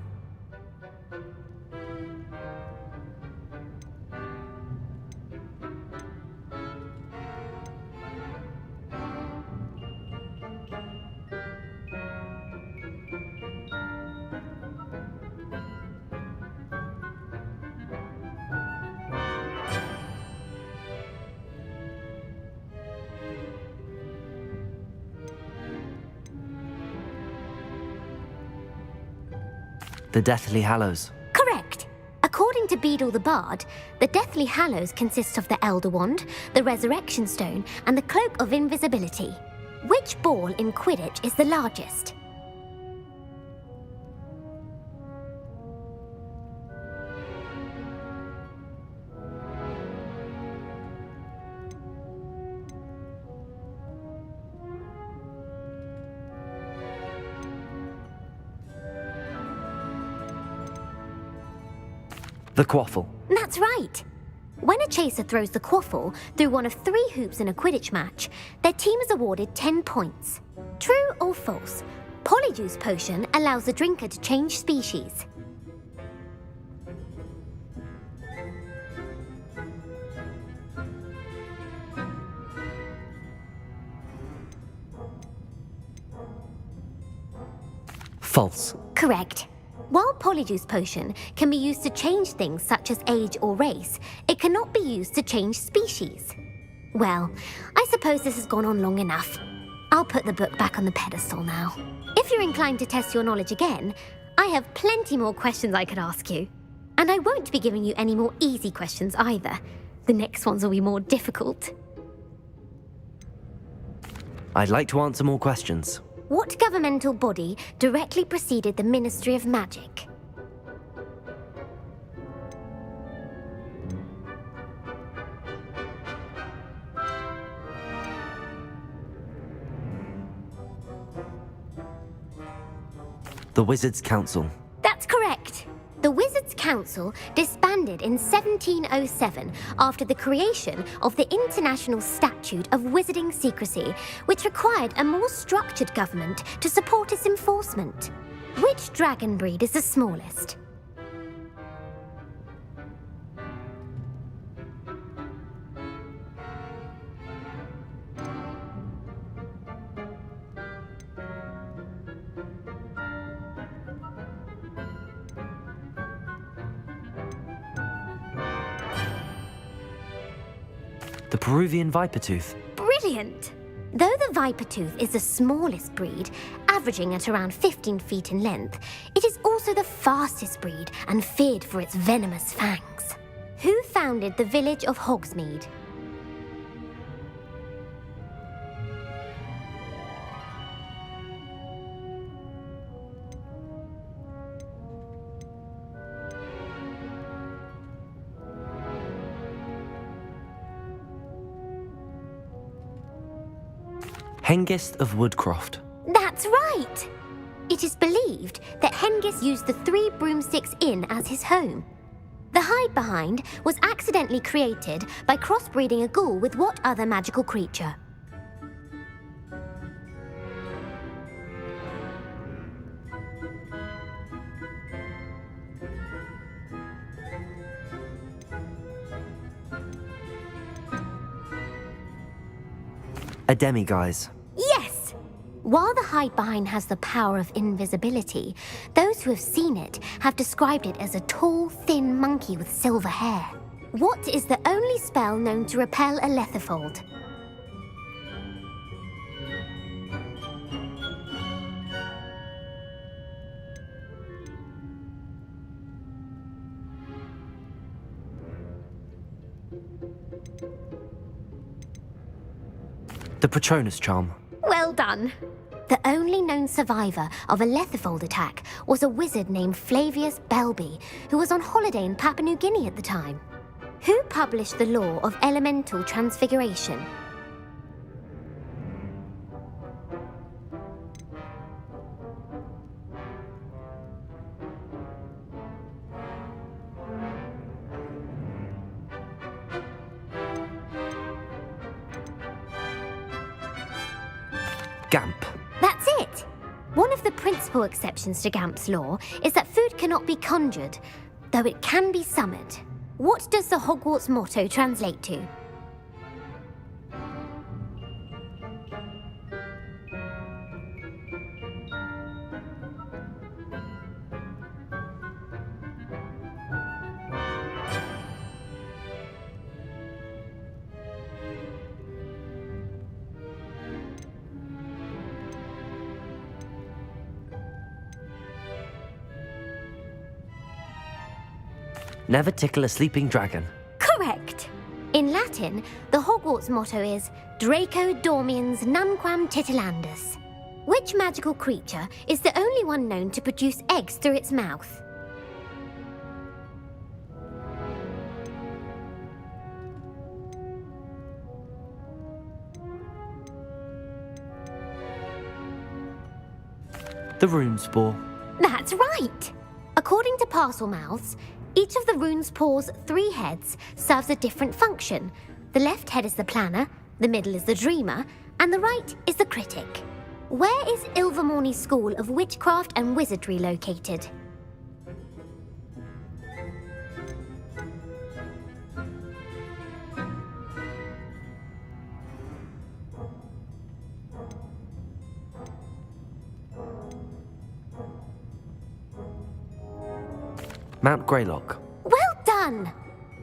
The Deathly Hallows. Correct! According to Beadle the Bard, the Deathly Hallows consists of the Elder Wand, the Resurrection Stone, and the Cloak of Invisibility. Which ball in Quidditch is the largest? The Quaffle. That's right! When a chaser throws the quaffle through one of 3 hoops in a Quidditch match, their team is awarded 10 points. True or false? Polyjuice Potion allows the drinker to change species. False. Correct. While Polyjuice Potion can be used to change things such as age or race, it cannot be used to change species. Well, I suppose this has gone on long enough. I'll put the book back on the pedestal now. If you're inclined to test your knowledge again, I have plenty more questions I could ask you. And I won't be giving you any more easy questions either. The next ones will be more difficult. I'd like to answer more questions. What governmental body directly preceded the Ministry of Magic? The Wizards' Council. That's correct. The Wizards' Council disbanded in 1707 after the creation of the International Statute of Wizarding Secrecy, which required a more structured government to support its enforcement. Which dragon breed is the smallest? The Peruvian Vipertooth. Brilliant! Though the Vipertooth is the smallest breed, averaging at around 15 feet in length, it is also the fastest breed and feared for its venomous fangs. Who founded the village of Hogsmeade? Hengist of Woodcroft. That's right! It is believed that Hengist used the 3 Broomsticks Inn as his home. The hide-behind was accidentally created by crossbreeding a ghoul with what other magical creature? A Demiguise. Yes! While the hide-behind has the power of invisibility, those who have seen it have described it as a tall, thin monkey with silver hair. What is the only spell known to repel a letherfold? The Patronus charm. Well done. The only known survivor of a letherfold attack was a wizard named Flavius Belby, who was on holiday in Papua New Guinea at the time. Who published the law of elemental transfiguration? Gamp. That's it! One of the principal exceptions to Gamp's law is that food cannot be conjured, though it can be summoned. What does the Hogwarts motto translate to? Never tickle a sleeping dragon. Correct! In Latin, the Hogwarts motto is Draco dormiens nunquam titilandus. Which magical creature is the only one known to produce eggs through its mouth? The rune spore. That's right! According to Parselmouths, each of the rune's paws' 3 heads serves a different function. The left head is the planner, the middle is the dreamer, and the right is the critic. Where is Ilvermorny's School of Witchcraft and Wizardry located? Mount Greylock. Well done!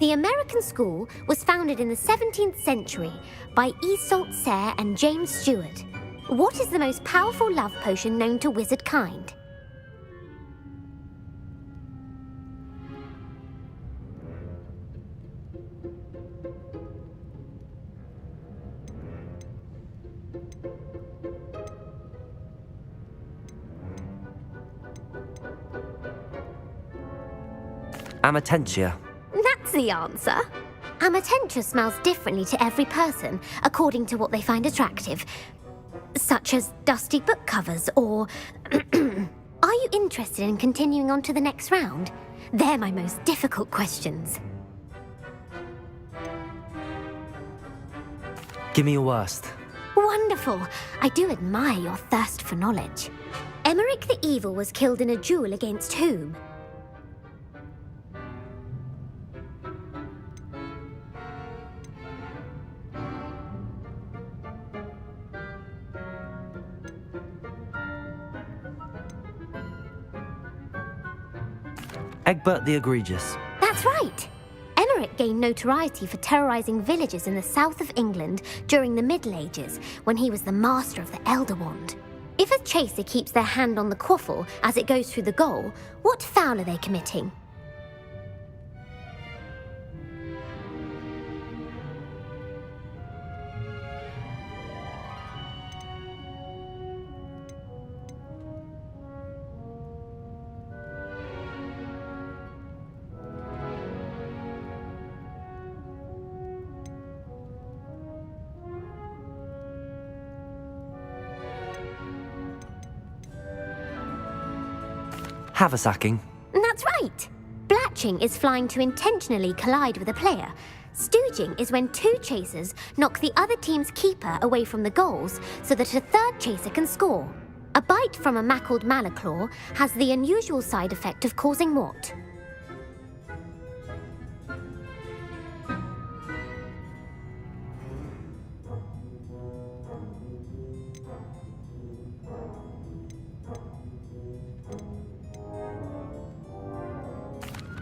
The American school was founded in the 17th century by Isolde Sayre and James Stewart. What is the most powerful love potion known to wizard kind? Amatentia. That's the answer. Amatentia smells differently to every person, according to what they find attractive, such as dusty book covers or... Are you interested in continuing on to the next round? They're my most difficult questions. Give me your worst. Wonderful. I do admire your thirst for knowledge. Emmerich the Evil was killed in a duel against whom? Egbert the Egregious. That's right. Emmerich gained notoriety for terrorizing villages in the south of England during the Middle Ages, when he was the master of the Elder Wand. If a chaser keeps their hand on the quaffle as it goes through the goal, what foul are they committing? Haversacking. That's right. Blatching is flying to intentionally collide with a player. Stooging is when 2 chasers knock the other team's keeper away from the goals so that a third chaser can score. A bite from a mackled malaclaw has the unusual side effect of causing what?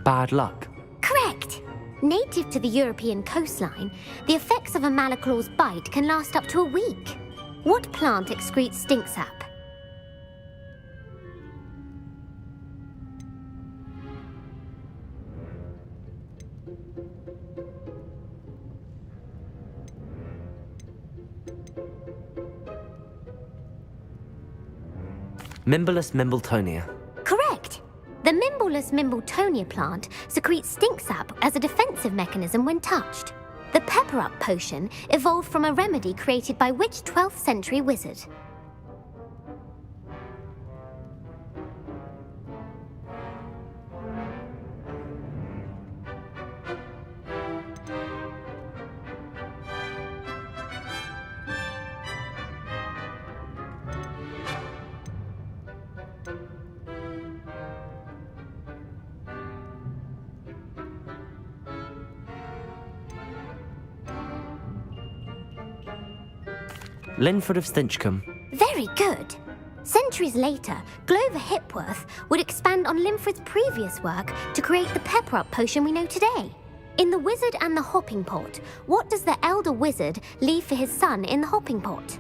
Bad luck. Correct. Native to the European coastline, the effects of a malaclaw's bite can last up to a week. What plant excretes stink sap? Mimbolus mimbletonia. Correct! The Mimbolus mimbletonia plant secretes stink sap as a defensive mechanism when touched. The pepper-up potion evolved from a remedy created by which 12th century wizard? Linford of Stinchcombe. Very good. Centuries later, Glover Hipworth would expand on Linford's previous work to create the pepper-up potion we know today. In The Wizard and the Hopping Pot, what does the elder wizard leave for his son in the hopping pot?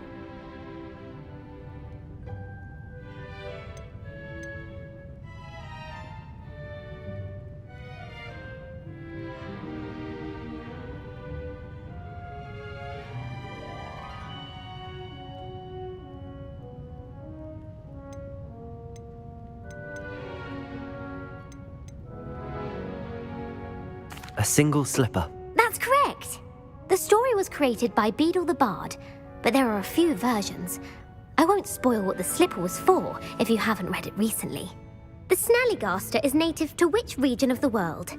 A single slipper. That's correct. The story was created by Beadle the Bard, but there are a few versions. I won't spoil what the slipper was for if you haven't read it recently. The Snallygaster is native to which region of the world?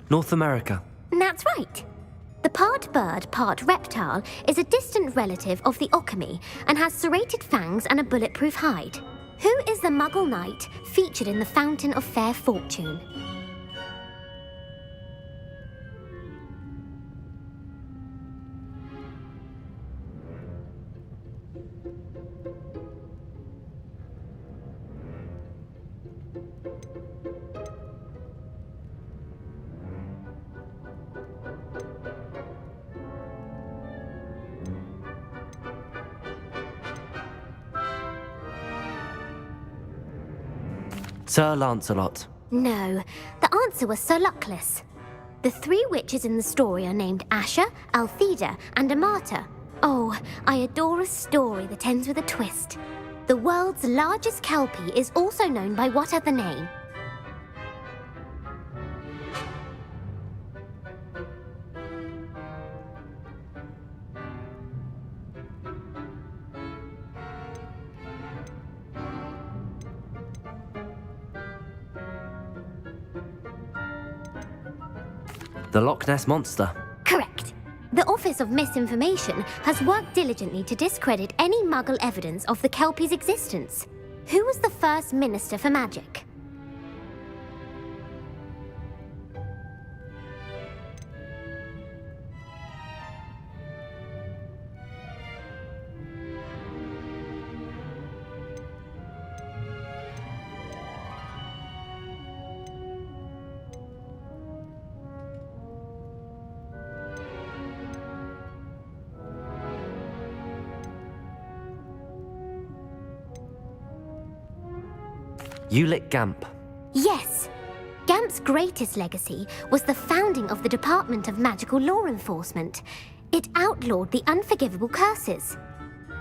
North America. That's right. The part bird, part reptile is a distant relative of the Occamy and has serrated fangs and a bulletproof hide. Who is the Muggle knight featured in the Fountain of Fair Fortune? Sir Lancelot. No, the answer was Sir Luckless. The three witches in the story are named Asher, Altheda, and Amata. Oh, I adore a story that ends with a twist. The world's largest kelpie is also known by what other name? The Loch Ness Monster. Correct. The Office of Misinformation has worked diligently to discredit any Muggle evidence of the Kelpie's existence. Who was the first Minister for Magic? Ulick Gamp. Yes. Gamp's greatest legacy was the founding of the Department of Magical Law Enforcement. It outlawed the unforgivable curses.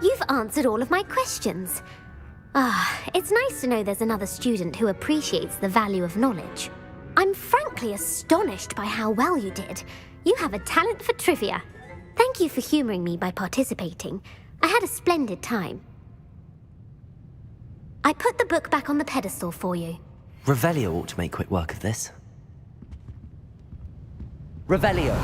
You've answered all of my questions. It's nice to know there's another student who appreciates the value of knowledge. I'm frankly astonished by how well you did. You have a talent for trivia. Thank you for humoring me by participating. I had a splendid time. I put the book back on the pedestal for you. Revelio ought to make quick work of this. Revelio.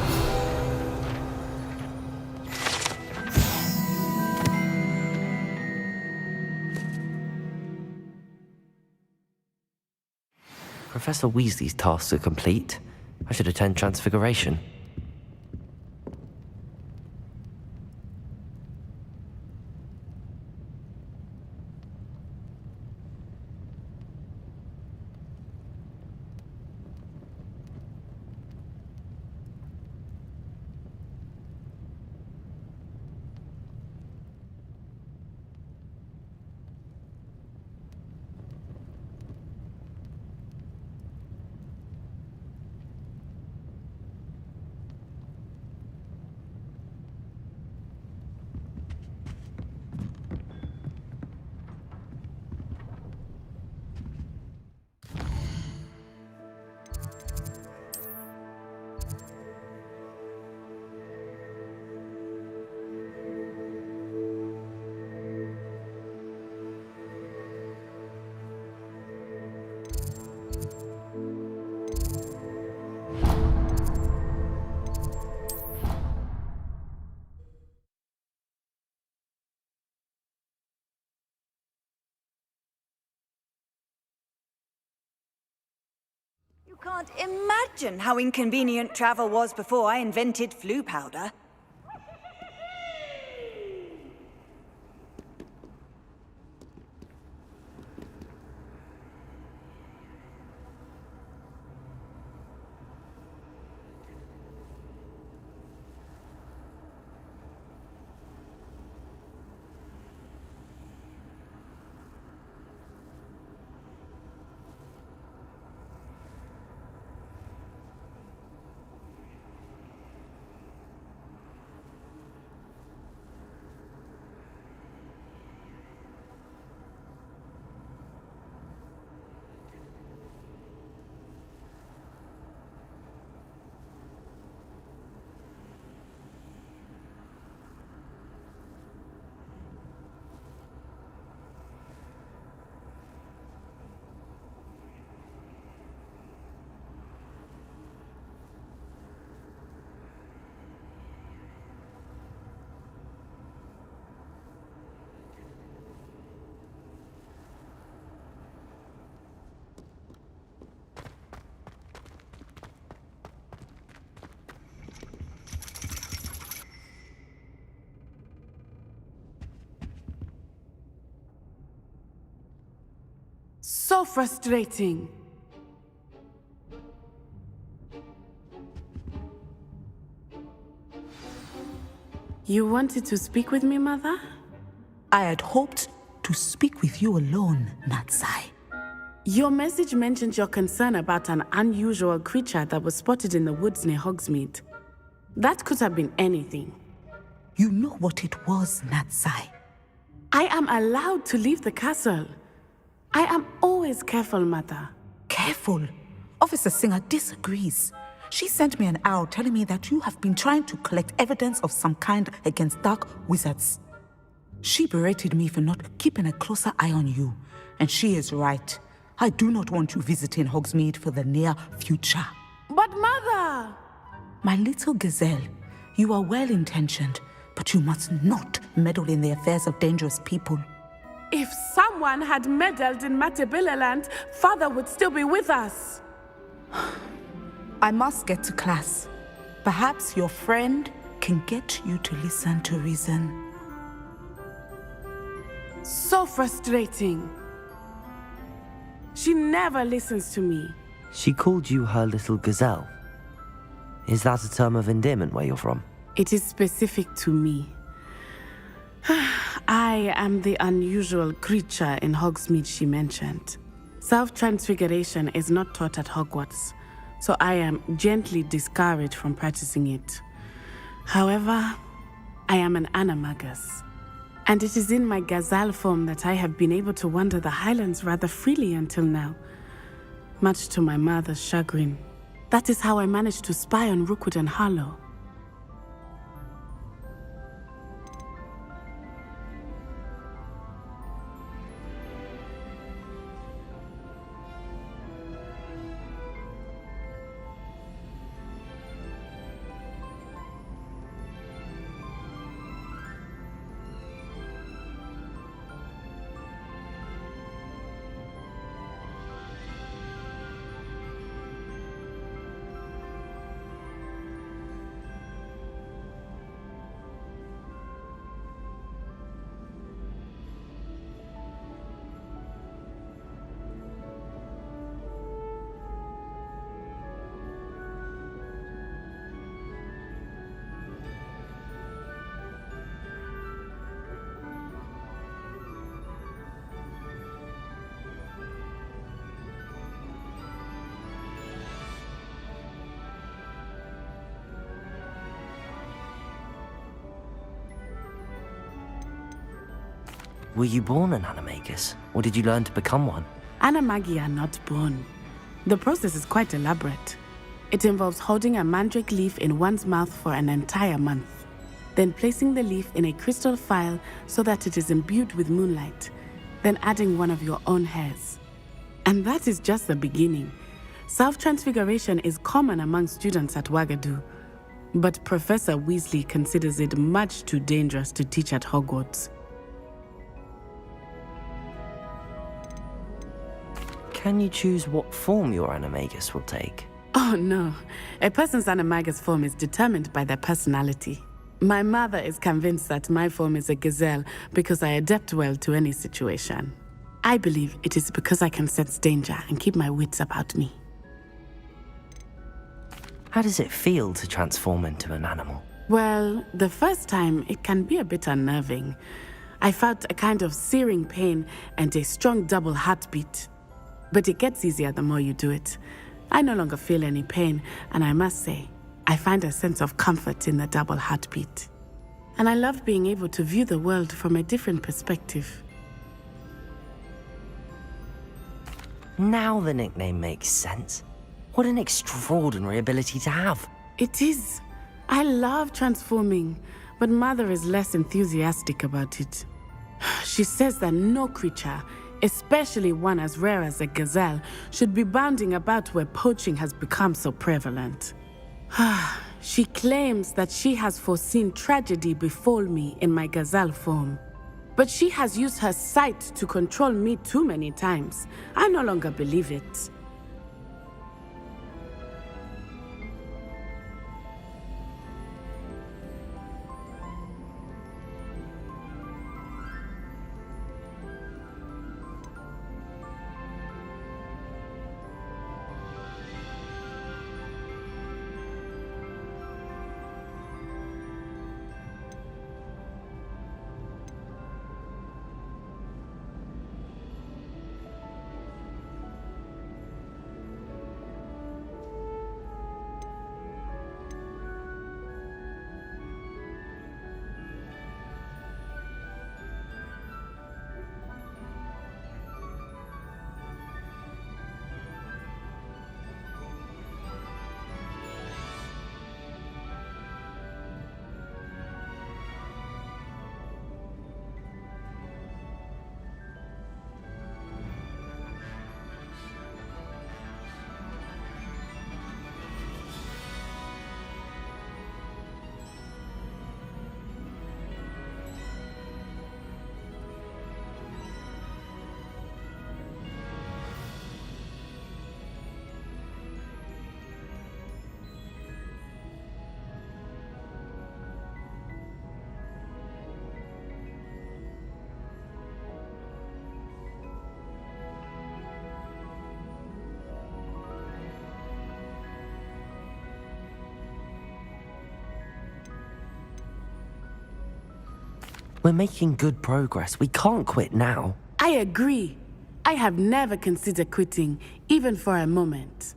Professor Weasley's tasks are complete. I should attend Transfiguration. You can't imagine how inconvenient travel was before I invented flu powder. So frustrating. You wanted to speak with me, Mother? I had hoped to speak with you alone, Natsai. Your message mentioned your concern about an unusual creature that was spotted in the woods near Hogsmeade. That could have been anything. You know what it was, Natsai. I am allowed to leave the castle. I am always careful, Mother. Careful? Officer Singer disagrees. She sent me an owl telling me that you have been trying to collect evidence of some kind against dark wizards. She berated me for not keeping a closer eye on you, and she is right. I do not want you visiting Hogsmeade for the near future. But Mother! My little gazelle, you are well-intentioned, but you must not meddle in the affairs of dangerous people. If someone had meddled in Matabeleland, Father would still be with us. I must get to class. Perhaps your friend can get you to listen to reason. So frustrating. She never listens to me. She called you her little gazelle. Is that a term of endearment where you're from? It is specific to me. I am the unusual creature in Hogsmeade she mentioned. Self-transfiguration is not taught at Hogwarts, so I am gently discouraged from practicing it. However, I am an animagus, and it is in my gazelle form that I have been able to wander the Highlands rather freely until now, much to my mother's chagrin. That is how I managed to spy on Rookwood and Harlow. Were you born an animagus, or did you learn to become one? Animagi are not born. The process is quite elaborate. It involves holding a mandrake leaf in one's mouth for an entire month, then placing the leaf in a crystal phial so that it is imbued with moonlight, then adding one of your own hairs. And that is just the beginning. Self-transfiguration is common among students at Wagadu, but Professor Weasley considers it much too dangerous to teach at Hogwarts. Can you choose what form your animagus will take? Oh no, a person's animagus form is determined by their personality. My mother is convinced that my form is a gazelle because I adapt well to any situation. I believe it is because I can sense danger and keep my wits about me. How does it feel to transform into an animal? Well, the first time it can be a bit unnerving. I felt a kind of searing pain and a strong double heartbeat. But it gets easier the more you do it. I no longer feel any pain, and I must say, I find a sense of comfort in the double heartbeat. And I love being able to view the world from a different perspective. Now the nickname makes sense. What an extraordinary ability to have. It is. I love transforming, but Mother is less enthusiastic about it. She says that no creature, especially one as rare as a gazelle, should be bounding about where poaching has become so prevalent. She claims that she has foreseen tragedy befall me in my gazelle form. But she has used her sight to control me too many times. I no longer believe it. We're making good progress. We can't quit now. I agree. I have never considered quitting, even for a moment.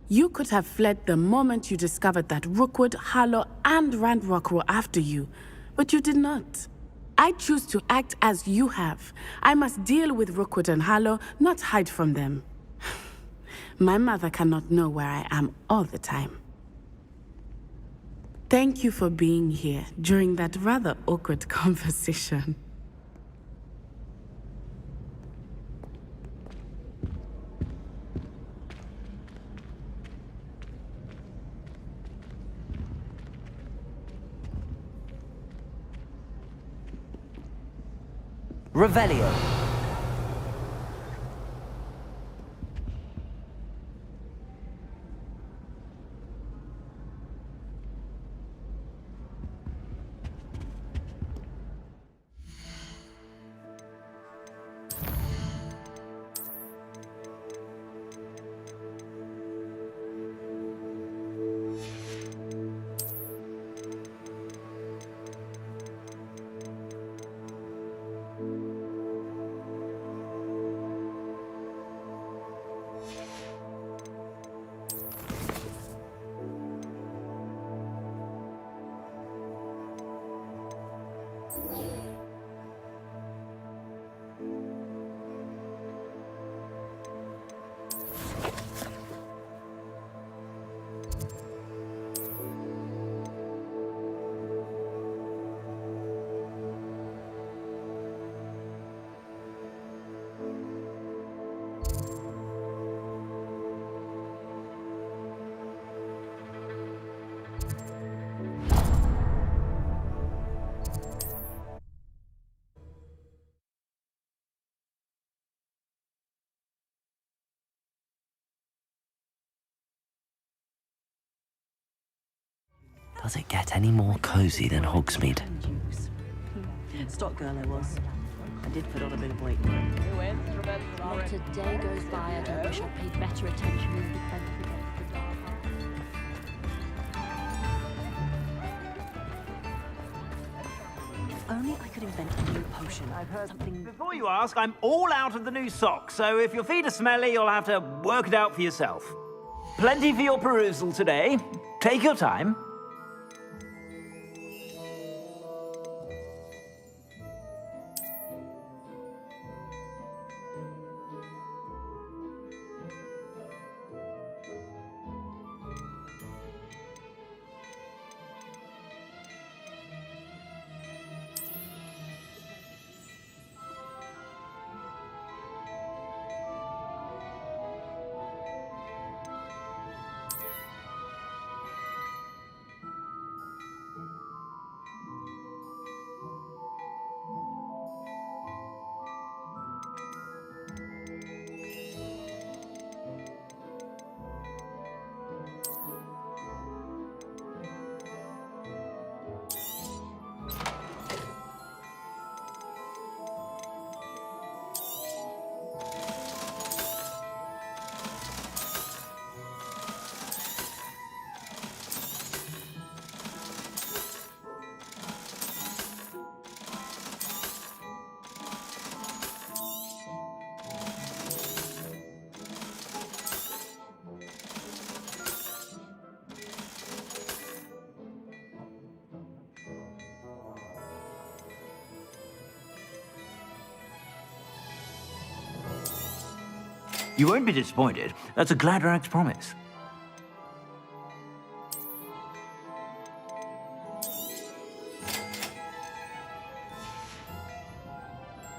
You could have fled the moment you discovered that Rookwood, Harlow, and Ranrock were after you, but you did not. I choose to act as you have. I must deal with Rookwood and Harlow, not hide from them. My mother cannot know where I am all the time. Thank you for being here during that rather awkward conversation. Revelio. Does it get any more cozy than Hogsmeade? Stock girl I was. I did put on a bit of weight. Not a day goes by I don't wish I'd paid better attention in defense against the dark arts. If only I could invent a new potion. I've heard something. Before you ask, I'm all out of the new socks, so if your feet are smelly, you'll have to work it out for yourself. Plenty for your perusal today. Take your time. You won't be disappointed. That's a Gladrax promise.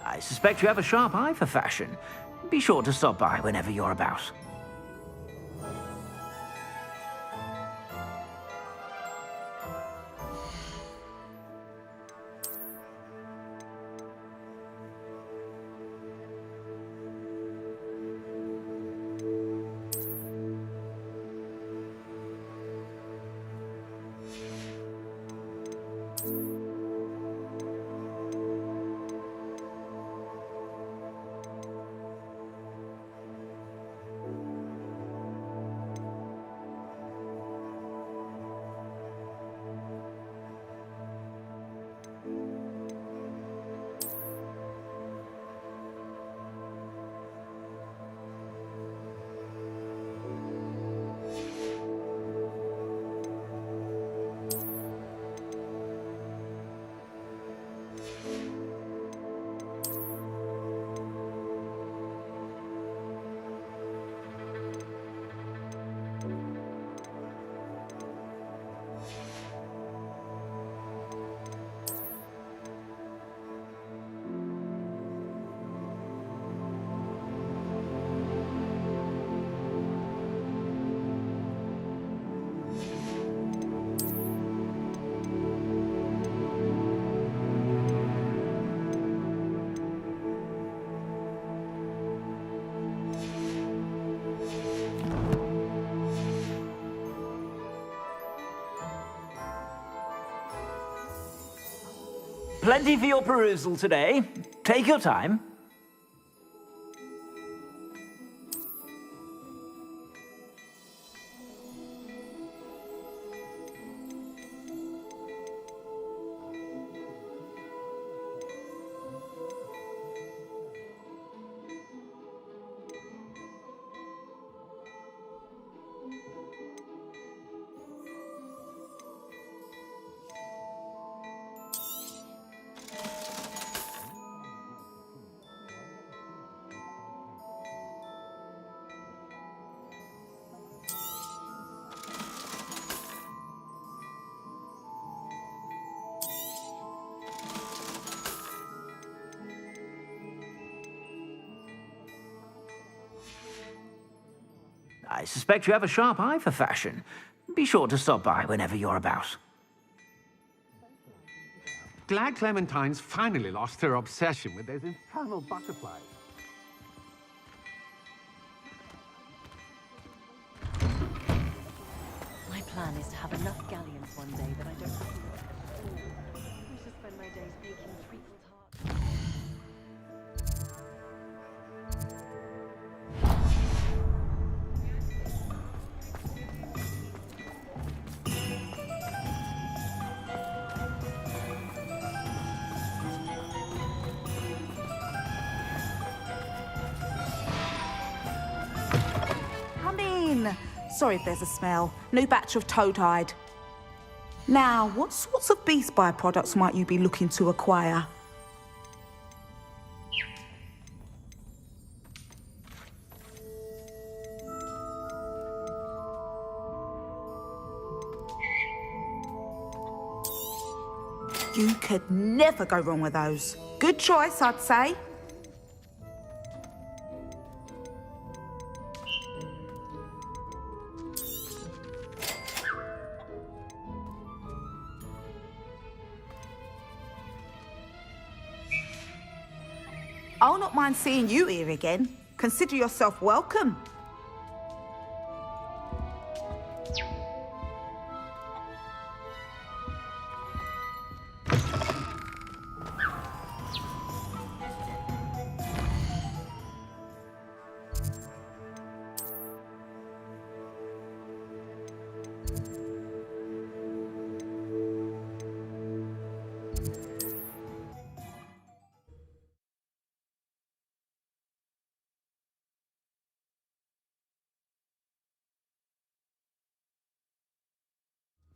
I suspect you have a sharp eye for fashion. Be sure to stop by whenever you're about. Plenty for your perusal today. Take your time. I suspect you have a sharp eye for fashion. Be sure to stop by whenever you're about. Glad Clementine's finally lost her obsession with those infernal butterflies. My plan is to have enough galleons one day that I don't have to work at all. I used to spend my days making treacle tarts. Come in. Sorry if there's a smell. New batch of toad-hide. Now, what sorts of beast byproducts might you be looking to acquire? You could never go wrong with those. Good choice, I'd say. I'll not mind seeing you here again. Consider yourself welcome.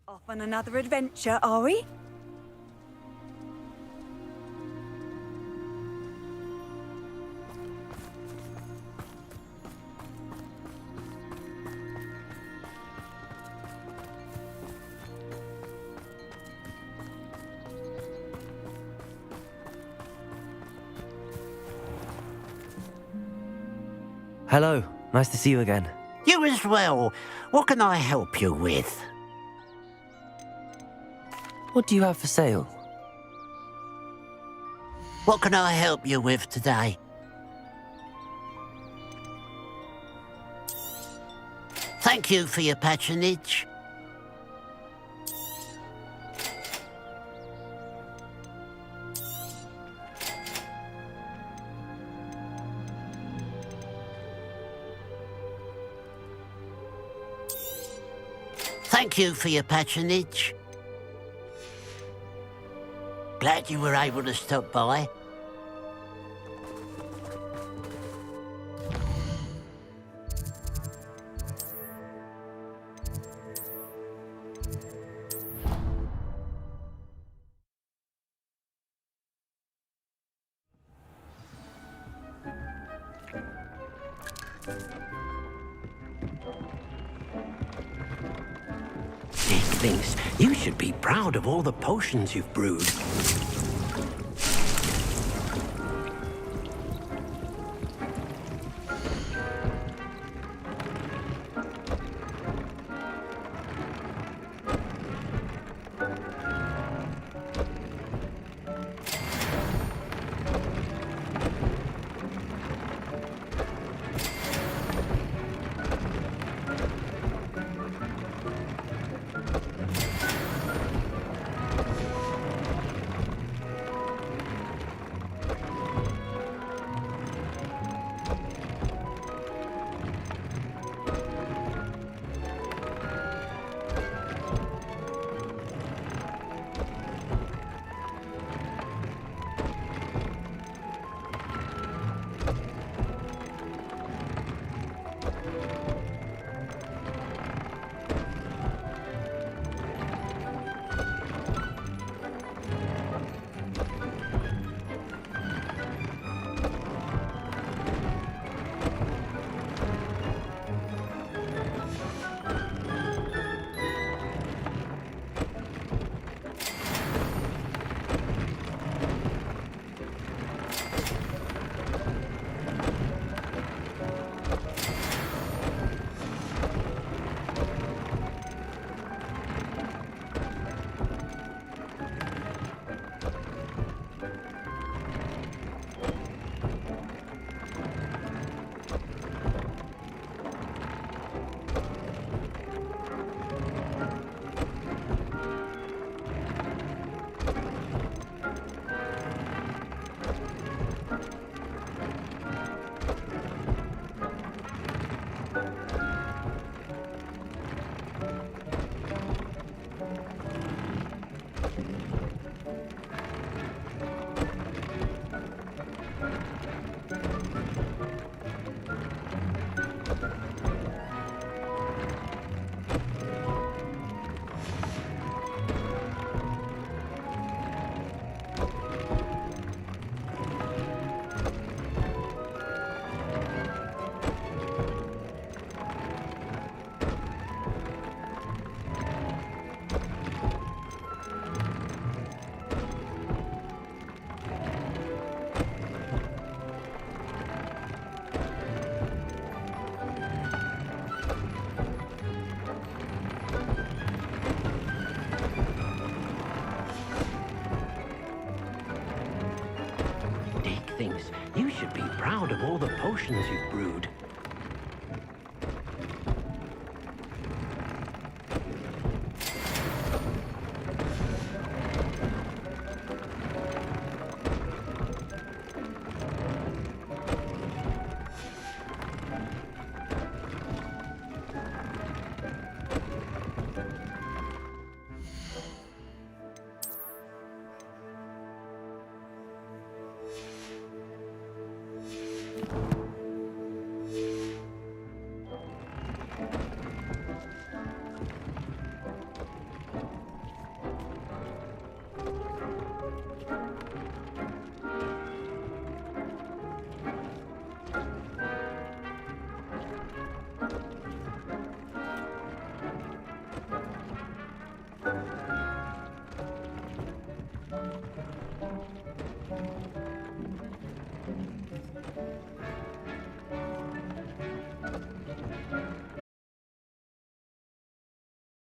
Off on another adventure, are we? Hello, nice to see you again. You as well. What can I help you with? What do you have for sale? What can I help you with today? Thank you for your patronage. Thank you for your patronage. Glad you were able to stop by. Dick thinks you should be proud of all the potions you've brewed. things. You should be proud of all the potions you've brewed.